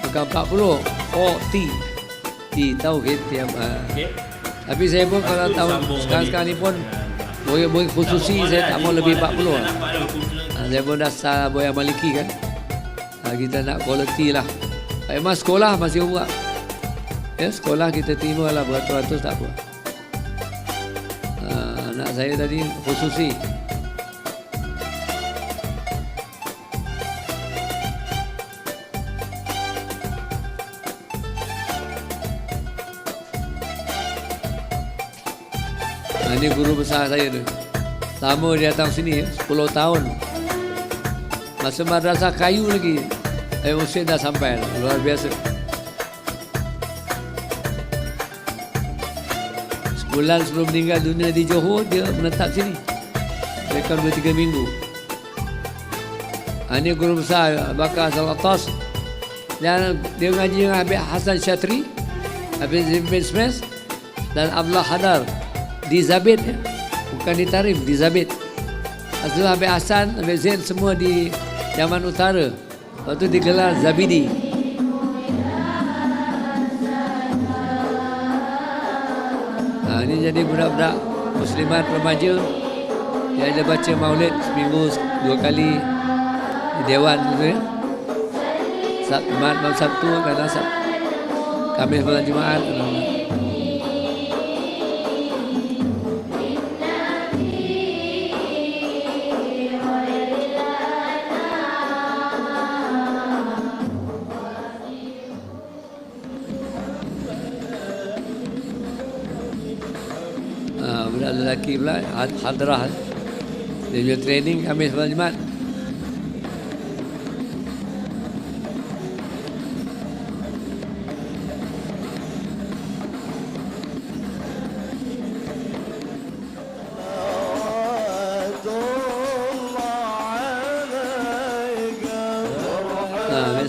bukan 40, 40, T tauhid tiap. Tapi saya pun kalau tahun sekarang ni pun boya khususi saya tak mau lebih 40 lah. Saya pun dah sah boya maliki kan. Kita nak quality lah. Memang sekolah masih buat. Ya, sekolah kita terima lah beratus-ratus tak apa. Anak saya tadi khususi. Ini guru besar saya tu. Lama dia datang sini 10 tahun. Masa madrasah kayu lagi. Usia dah sampai lah. Luar biasa. Bulan sebelum meninggal dunia di Johor, dia menetap sini. Mereka 2-3 minggu. Ini guru besar Bakar Salatos. Dia mengaji dengan Habib Hasan Syatri, Habib Zimbin Smes dan Abdullah Hadar di Zabit, ya. Bukan di Tarim, di Zabit. Asal Habib Hasan, Habib Zain semua di Yaman Utara. Waktu digelar Zabidi. Ini jadi budak-budak muslimat remaja. Dia ada baca maulid seminggu 2 kali di Dewan tu, ya. Malam Sabtu, kadang Khamis malam Jumaat. Budak lelaki pula hadrah. Dia punya training Khamis malam Jumaat.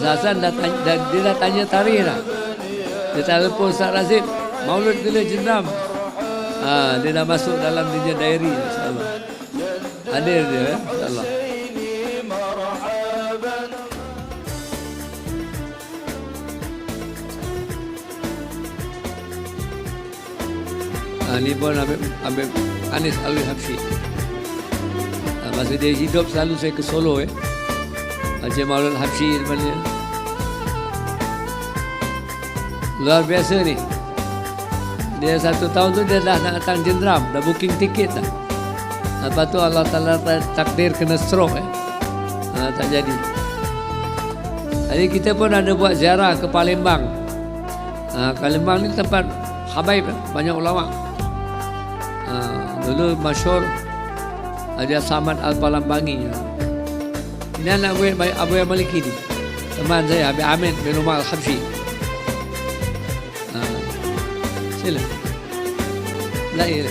Hasan dia dah tanya tarikh dah. Dia telefon Ustaz Razif, Maulud bila Jendam. Dia dah masuk dalam dia diary, insya-Allah. Hadir dia, insya-Allah. Ini pun Habib Anis Alwi Habsyi. Masa dia hidup selalu saya ke Solo, ya. Haji Maulud Habsyi depan dia. Luar biasa ni. Dia 1 tahun tu dia dah nak datang Jendram, dah booking tiket dah. Lepas tu Allah Ta'ala takdir kena stroke, tak jadi. Jadi kita pun ada buat ziarah ke Palembang. Palembang ni tempat habaib, banyak ulama. Dulu masyhur Haji Samad Al-Palambangi. Ini anak Abu Maliki ni. Teman saya Habib Amin bin Umar Al-Habsyi. Sila. Lahir.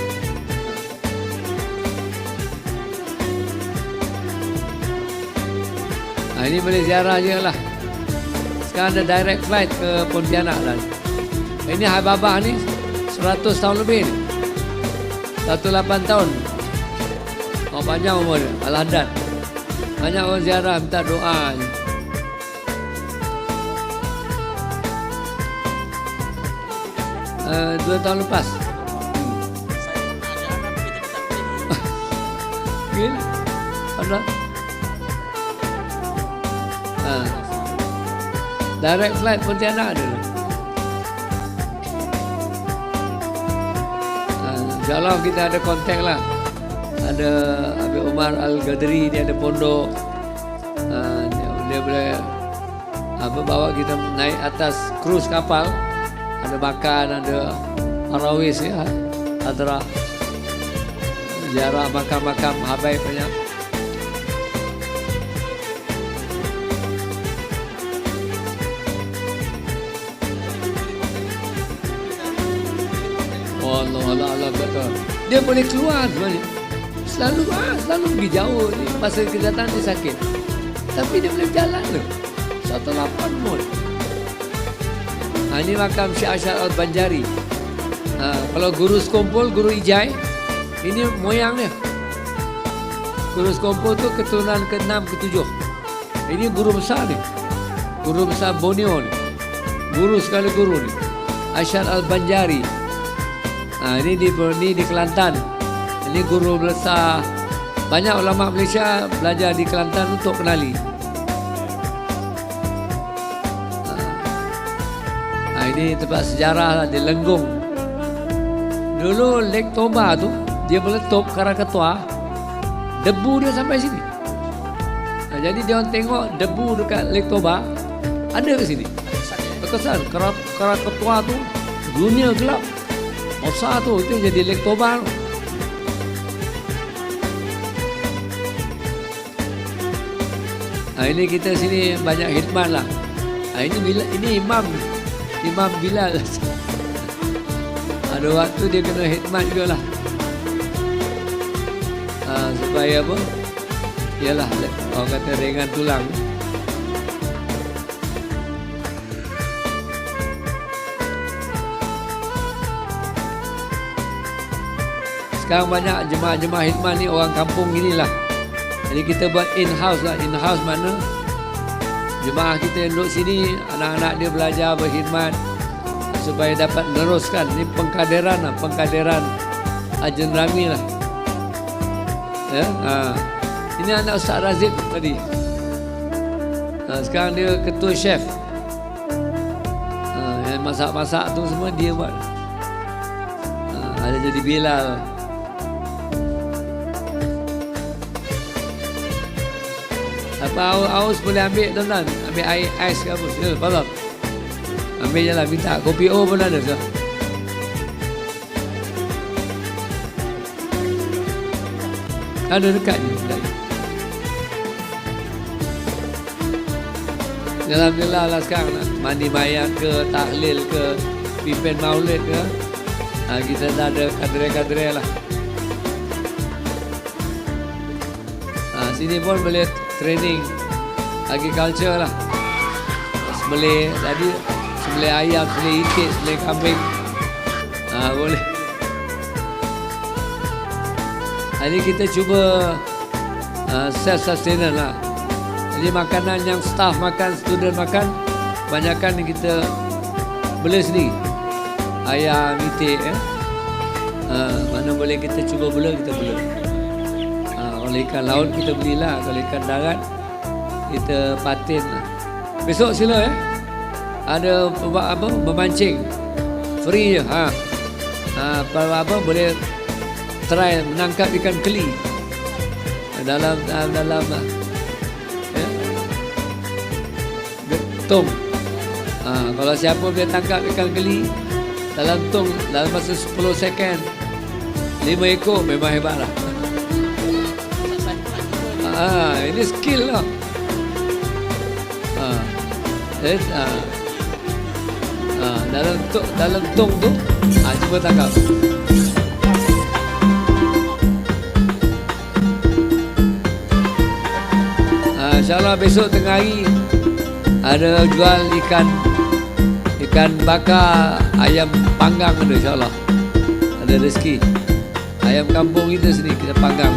Ini boleh ziarah je lah. Sekarang ada direct flight ke Pontianak lah. Ini Hababah ni 100 tahun lebih ni. 108 tahun. Panjang umur dia. Al-Haddad. Banyak orang ziarah minta doa je. Dua tahun lepas. Gila. Ada. Direct flight Pontianak ada. InsyaAllah kita ada kontak lah. Ada Habib Umar Al-Ghadri, dia ada pondok. Dia boleh bawa kita naik atas krus kapal. Ada makan, ada arawis ya, hadra, ziarah makam-makam habaib banyak. Allah betul. Dia boleh keluar sebenarnya. Selalu pergi jauh ni. Masa kita datang dia sakit. Tapi dia boleh berjalan tu. 1.8 mil. Ini makam Syekh Ashar Al-Banjari. Kalau guru Sekompol, guru Ijai, ini moyang dia. Guru Sekompol tu keturunan ke-6, ke-7. Ini guru besar ni. Guru besar Borneo ni. Guru sekali guru ni. Ashar Al-Banjari. Ini di Kelantan. Ini guru besar. Banyak ulama Malaysia belajar di Kelantan untuk kenali. Ini tempat sejarah lah, di Lenggong. Dulu Lake Toba tu dia meletup Karaketua, debu dia sampai sini. Jadi dia orang tengok debu dekat Lake Toba ada ke sini. Berkesan Karaketua tu dunia gelap. Masa tu itu jadi Lake Toba. Ini kita sini banyak khidmat lah. Ini Imam Bilal. Ada waktu dia kena khidmat juga lah. Supaya apa? Yalah, orang kata ringan tulang. Sekarang banyak jemaah-jemaah khidmat ni orang kampung inilah. Jadi kita buat in-house lah. In-house mana jemaah kita yang duduk sini, anak-anak dia belajar berkhidmat supaya dapat meneruskan. Ini pengkaderan lah, pengkaderan Al-Jendrami lah. Ya? Ini anak Ustaz Razif tadi. Sekarang dia ketua chef. Yang masak-masak tu semua dia buat. Ada jadi Bilal. Apa aus boleh ambil tuan-tuan? Ambil air ais ke apa? Ya, faham. Ambil je lah, minta. Kopi O pun ada tu. Ada dekat je. Alhamdulillah lah sekarang lah. Mandi mayat ke, tahlil ke, pimpin maulid ke. Kita dah ada kadre-kadre lah. Sini pun boleh training agriculture lah. Sembelih tadi, sembelih ayam, sembelih itik, sembelih kambing. Boleh. Ini kita cuba self-sustainable lah. Jadi makanan yang staff makan, student makan, banyakkan kita beli sendiri. Ayam, itik mana boleh kita cuba bela, kita bela. Kalau ikan laut kita belilah, kalau ikan darat kita patin lah. Besok sila ada apa memancing free je. Boleh try menangkap ikan keli dalam tong. Kalau siapa boleh tangkap ikan keli dalam tong dalam masa 10 second 5 ekor memang hebat lah. Ini skill lah. Dalam tong tu cuba tangkap. InsyaAllah besok tengah hari ada jual ikan bakar, ayam panggang ada insyaAllah. Ada rezeki. Ayam kampung kita sini kita panggang.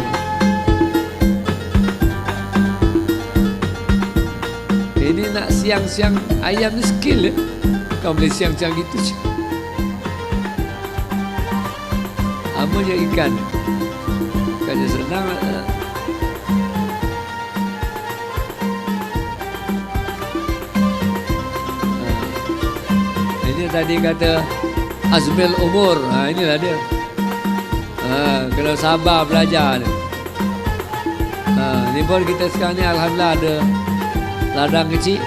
Ini nak siang-siang ayam ni skill Kau boleh siang-siang gitu je. Apa je ikan. Bukannya senang tadi kata Azmil Umur. Inilah dia. Kena sabar belajar ni. Ni pun kita sekarang ni alhamdulillah ada ladang kecil.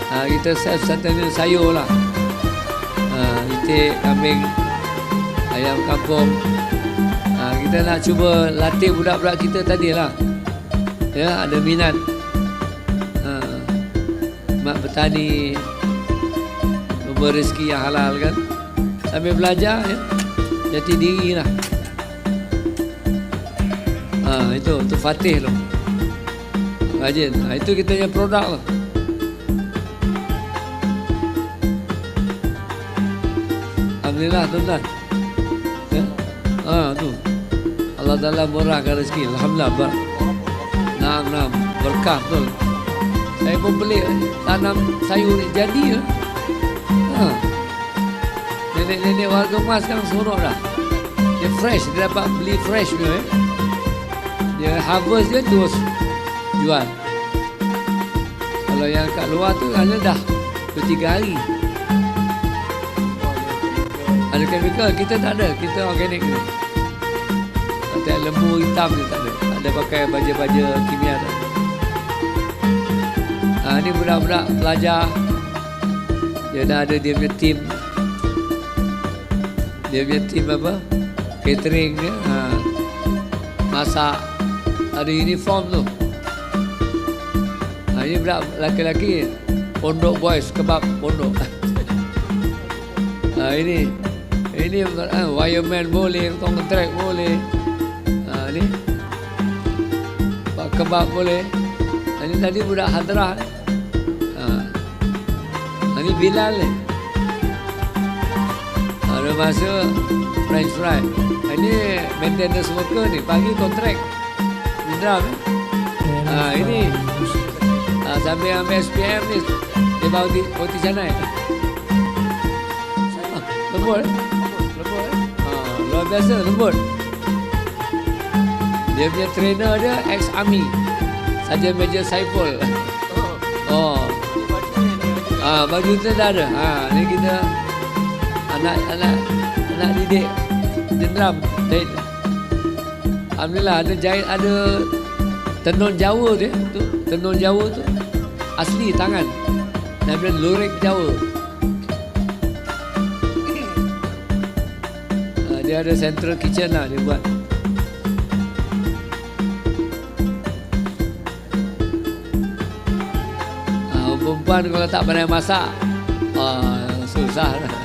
Kita self-sustainable sayur lah. Itik, kambing, ayam kampung. Kita nak cuba latih budak-budak kita tadi lah. Ya, ada minat mak bertani, memberi rezeki yang halal kan. Sambil belajar ya, jati diri lah. Itu Fatih tu. Rajin. Itu kita punya produk tu. Alhamdulillah tuan-tuan. Ya? Tu. Allah Ta'ala murahkan rezeki. Alhamdulillah. Naam. Berkah betul. Saya pun beli tanam sayur ni jadi lah. Nenek-nenek warga Mas sekarang sorok dah. Dia fresh, dia dapat beli fresh punya. Dia harvest dia terus jual. Kalau yang kat luar tu hanya dah 2-3 hari. Ada chemical, kita tak ada, kita organik ni. Tak lembu hitam ni tak ada. Tak ada pakai baja-baja kimia tak. Ni budak-budak pelajar. Dia dah ada dia punya team. Dia punya team apa? Catering dia. Masak. Ada uniform tu. Ini budak laki-laki. Pondok boys, kebab pondok. Ini wireman boleh, kontrak boleh. Ni kebab boleh. Ini tadi budak hadrah ni. Ini Bilal ni. Ada masa French fry. Ini maintenance worker ni, pagi kontrak. Indra ni. Ini sampai ambil SPM ni. Dia bawa di sana. Lembut. Luar biasa lembut. Dia punya trainer dia ex-army. Saja Major Saiful. Baju tu dah ada. Ni kita anak didik jenderam. Alhamdulillah ada jahit, ada tenun Jawa dia. Tenun Jawa tu asli tangan. Daripada lurik Jawa. Dia ada central kitchen lah dia buat. Perempuan kalau tak pandai masak, susah lah.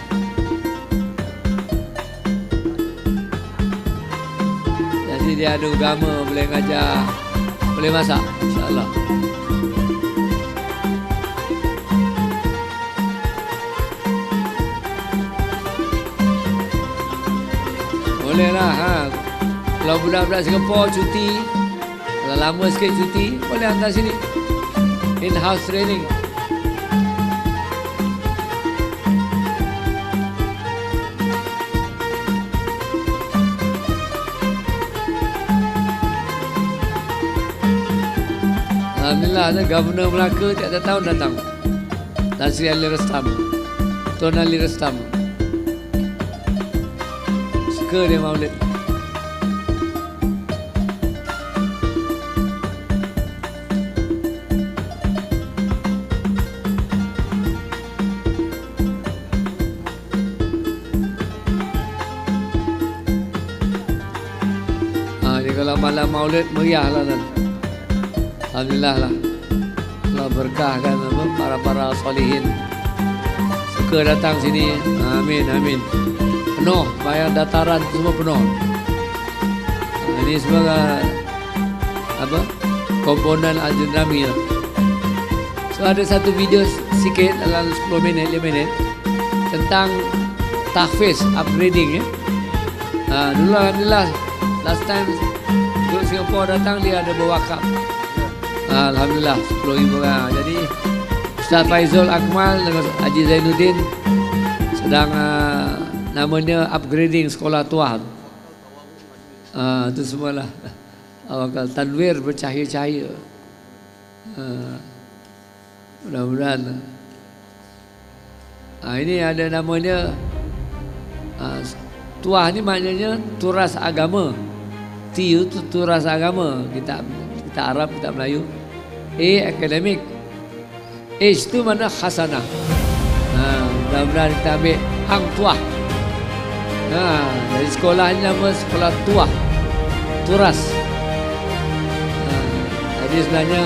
Jadi dia ada agama, boleh ngajar, boleh masak, insyaAllah. Boleh lah. Kalau budak-budak Singapura cuti, kalau lama sikit cuti, boleh hantar sini. In-house training. Alhamdulillah, Governor Melaka tiap tahun datang. Tan Sri Ali Restam, Tuan Ali Restam. Suka dia maulid. Kalau malam maulid meriah lah dan alhamdulillah lah. Allah berkahkan para solihin. Suka datang sini. Amin. Penuh, bayar dataran semua penuh. Ini semua komponen Al-Jendrami lah. So ada satu video sikit dalam 10 minit, 5 minit tentang tahfiz upgrading ya. Dulu alhamdulillah last time Guru Singapura datang dia ada berwakaf. Alhamdulillah 10,000 orang. Jadi Ustaz Faizul Akmal dengan Haji Zainuddin sedang namanya upgrading sekolah tua. Itu semualah. Awal tanwir bercahaya-cahaya. Mudah-mudahan Ini ada namanya tuah ni maknanya turas agama. T itu turas agama. Kita Arab, kita Melayu. A akademik. H tu mana khasanah. Mudah-mudahan kita ambil hang tuah. Dari sekolah ni nama sekolah tuah. Turas. Jadi sebenarnya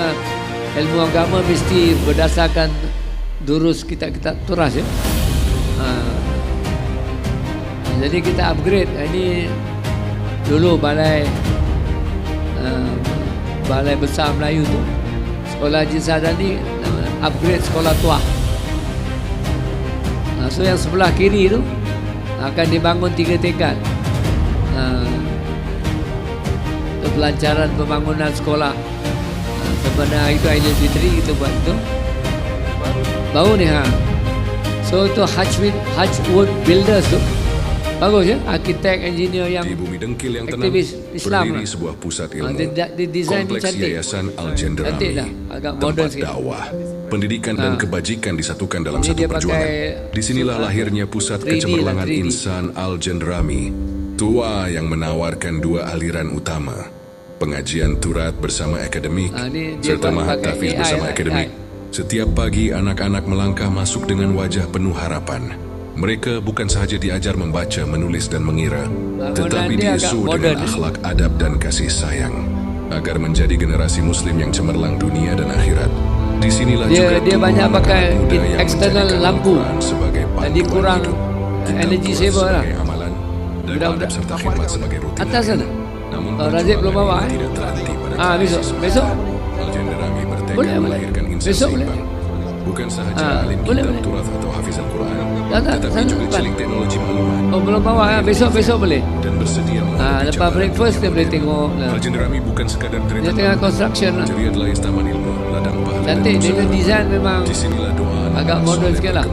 ilmu agama mesti berdasarkan durus kita turas ya. Jadi kita upgrade. Ini dulu balai besar Melayu tu, sekolah Haji Sadani upgrade sekolah tuah. So yang sebelah kiri tu akan dibangun 3 tingkat. Untuk pelancaran pembangunan sekolah. Sebenarnya itu Idul Fitri kita buat tu. Baru ni So itu Hajwood Builders tu. Bagus ya, arkitek, engineer yang di bumi dengkil yang tenang aktivis Islam berdiri sebuah pusat ilmu. Desain Kompleks cantik. Yayasan Al-Jendrami, tempat dakwah, pendidikan dan kebajikan disatukan dalam satu perjuangan. Disinilah lahirnya pusat kecemerlangan insan Al-Jendrami, tua yang menawarkan 2 aliran utama, pengajian turat bersama akademik serta mahat tahfiz bersama akademik. Setiap pagi anak-anak melangkah masuk dengan wajah penuh harapan. Mereka bukan sahaja diajar membaca, menulis dan mengira, tetapi diisu dengan akhlak, adab dan kasih sayang agar menjadi generasi muslim yang cemerlang dunia dan akhirat. Di sinilah juga dia banyak pakai eksternal lampu. Jadi kurang energy saver lah. Budak-budak serta khidmat sebagai rutinitas. Atas sana. Razif belum bawa besok. Al-Jendrami bertekad Boleh. melahirkan insan seimbang. Bukan sahaja alim kitab turas atau hafiz Al-Quran, tetapi juga cilik teknologi maklumat. Belum bawa ya. Besok boleh. Dan bersedia lepas breakfast dia boleh tengok. Al-Jendrami bukan sekadar Dia kereta tengah construction lah. ceria Lais Taman Ilmu, ladang pahala dan Cantik, dia usaha. design memang Disinilah doa agak modern sikit lah.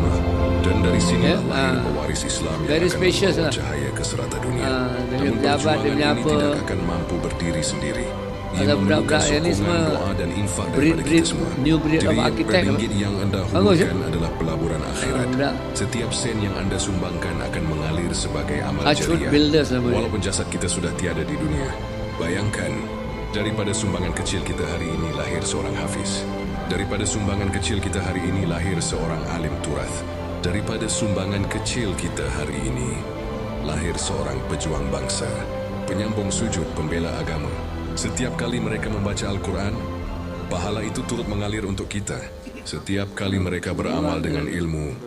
Dan dari sinilah lahir pewaris Islam yang Very akan spacious membawa lah. cahaya ke serata dunia. Dia Namun pejabat, dia punya perjuangan ini apa. tidak akan mampu berdiri sendiri. Ia Ada memerlukan budak-budak yang ni sokongan, semua doa dan infak breed, daripada kita semua. new breed of Jadi, architect. per ringgit yang anda Bagus, hulurkan adalah pelaburan akhirat. Setiap sen yang anda sumbangkan akan mengalir sebagai amal Hajwood jariah. Builders namanya. Walaupun jasad kita sudah tiada di dunia, bayangkan daripada sumbangan kecil kita hari ini lahir seorang hafiz. Daripada sumbangan kecil kita hari ini lahir seorang alim turath. Daripada sumbangan kecil kita hari ini lahir seorang pejuang bangsa, penyambung sujud pembela agama. Setiap kali mereka membaca Al-Quran, pahala itu turut mengalir untuk kita. Setiap kali mereka beramal dengan ilmu,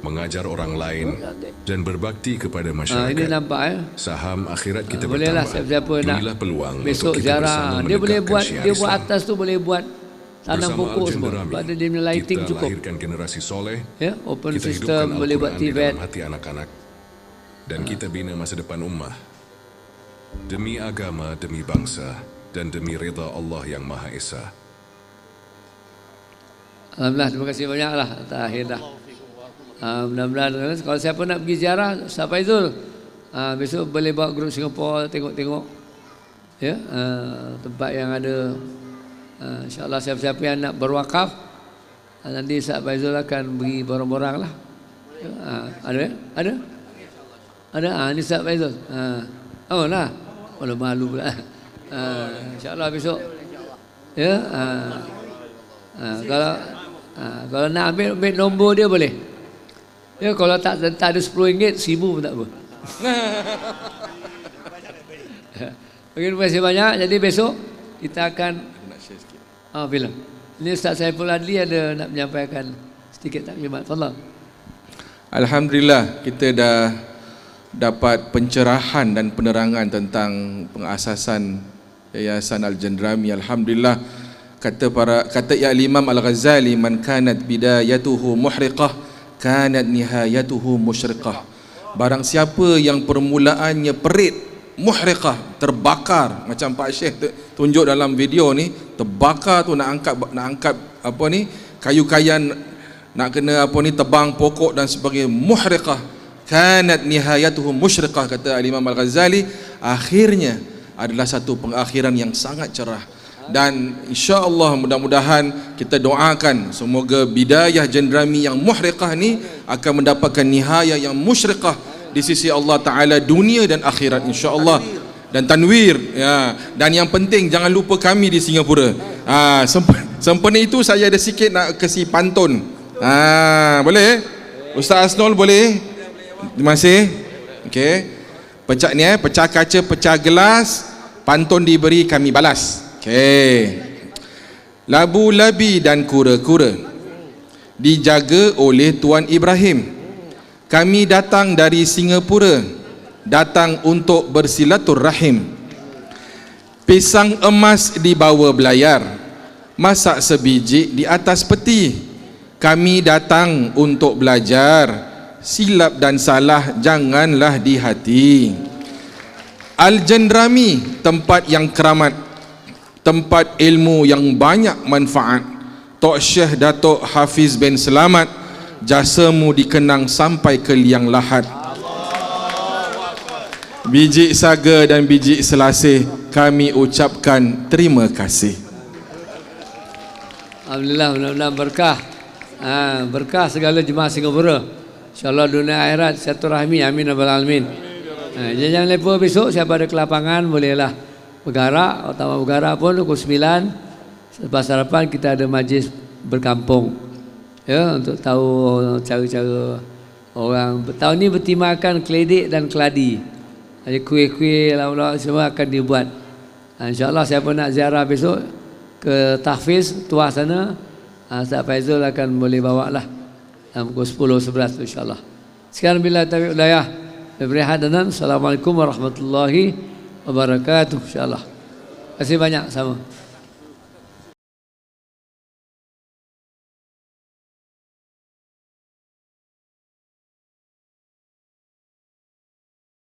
mengajar orang lain dan berbakti kepada masyarakat. Ini nampak Saham akhirat kita bolehlah bertambah. siapa-siapa nak Inilah peluang besok untuk kita ziarah. bersama Dia boleh menegakkan buat syiar dia buat Islam. atas tu boleh buat tanam Bersama pokok semua. Al-Jendrami, Sebab dia punya lighting kita cukup. lahirkan generasi soleh. Ya, open Kita system, hidupkan boleh Al-Quran buat di TVET. dalam hati anak-anak. Dan kita bina masa depan ummah. Demi agama, demi bangsa dan demi rida Allah yang Maha Esa. Alhamdulillah, terima kasih banyaklah akhir dah. Mudah-mudahan kalau siapa nak pergi ziarah Ustaz Faizul, besok boleh bawa grup Singapura tengok-tengok. Ya, tempat yang ada insya-Allah siapa-siapa yang nak berwakaf, nanti Ustaz Faizul akan beri borang-borang lah. Ya, ada? Ada? Ni Ustaz Faizul. Oh lah. Walau malu pula. InsyaAllah besok. Ya. Kalau nak ambil nombor dia boleh. Ya, kalau tak ada RM10, RM1,000 pun tak apa. Okay, terima kasih banyak. Jadi besok kita akan film. Ini Ustaz Saiful Adli ada nak menyampaikan sedikit taklimat. Fadhal. Alhamdulillah kita dah dapat pencerahan dan penerangan tentang pengasasan Yayasan Al-Jendrami. Alhamdulillah, kata Imam Al-Ghazali, man kanat bidayatuhu muhriqah kanat nihayatuhu musyriqah. Barang siapa yang permulaannya perit, muhriqah, terbakar, macam Pak Syekh tunjuk dalam video ni, terbakar tu nak angkat apa ni, kayu-kayan, nak kena apa ni, tebang pokok dan sebagainya, muhriqah kanat nihayatuhu musyriqah, kata Imam Al-Ghazali, akhirnya adalah satu pengakhiran yang sangat cerah. Dan insya-Allah mudah-mudahan kita doakan semoga bidayah Jendrami yang muhriqah ni akan mendapatkan nihayah yang musyriqah di sisi Allah Taala dunia dan akhirat insya-Allah. Dan tanwir ya. Dan yang penting jangan lupa kami di Singapura. Sempena itu saya ada sikit nak kasi pantun. Boleh? Ustaz Asnol boleh? Terima kasih. Okey. Pecah ni pecah kaca, pecah gelas, pantun diberi kami balas. Okey. Labu-labi dan kura-kura dijaga oleh Tuan Ibrahim. Kami datang dari Singapura, datang untuk bersilaturrahim. Pisang emas dibawa belayar, masak sebiji di atas peti. Kami datang untuk belajar, silap dan salah janganlah di hati. Al-Jendrami tempat yang keramat, tempat ilmu yang banyak manfaat. Tok Syekh Datuk Hafiz bin Selamat, jasamu dikenang sampai ke liang lahat. Biji saga dan biji selasih kami ucapkan terima kasih. Alhamdulillah, mudah-mudahan berkah. Berkah segala jemaah Singapura. InsyaAllah dunia akhirat satu rahmi, amin rabbal alamin. Jangan lupa besok siapa ada kelapangan bolehlah bergerak, atau bergerak pun pukul 9 selepas sarapan kita ada majlis berkampung. Ya, untuk tahu cara-cara orang tahun ni bertimakan keledek dan keladi. Ada kuih-kuih lauk-lauk semua akan dibuat. InsyaAllah siapa nak ziarah besok ke tahfiz tuah sana, Ustaz Faizul akan boleh bawa lah pukul 10-11 insyaAllah. Sekarang bila taufiq hidayah diberi hadanan. Assalamualaikum warahmatullahi wabarakatuh insyaAllah. Terima kasih banyak sama.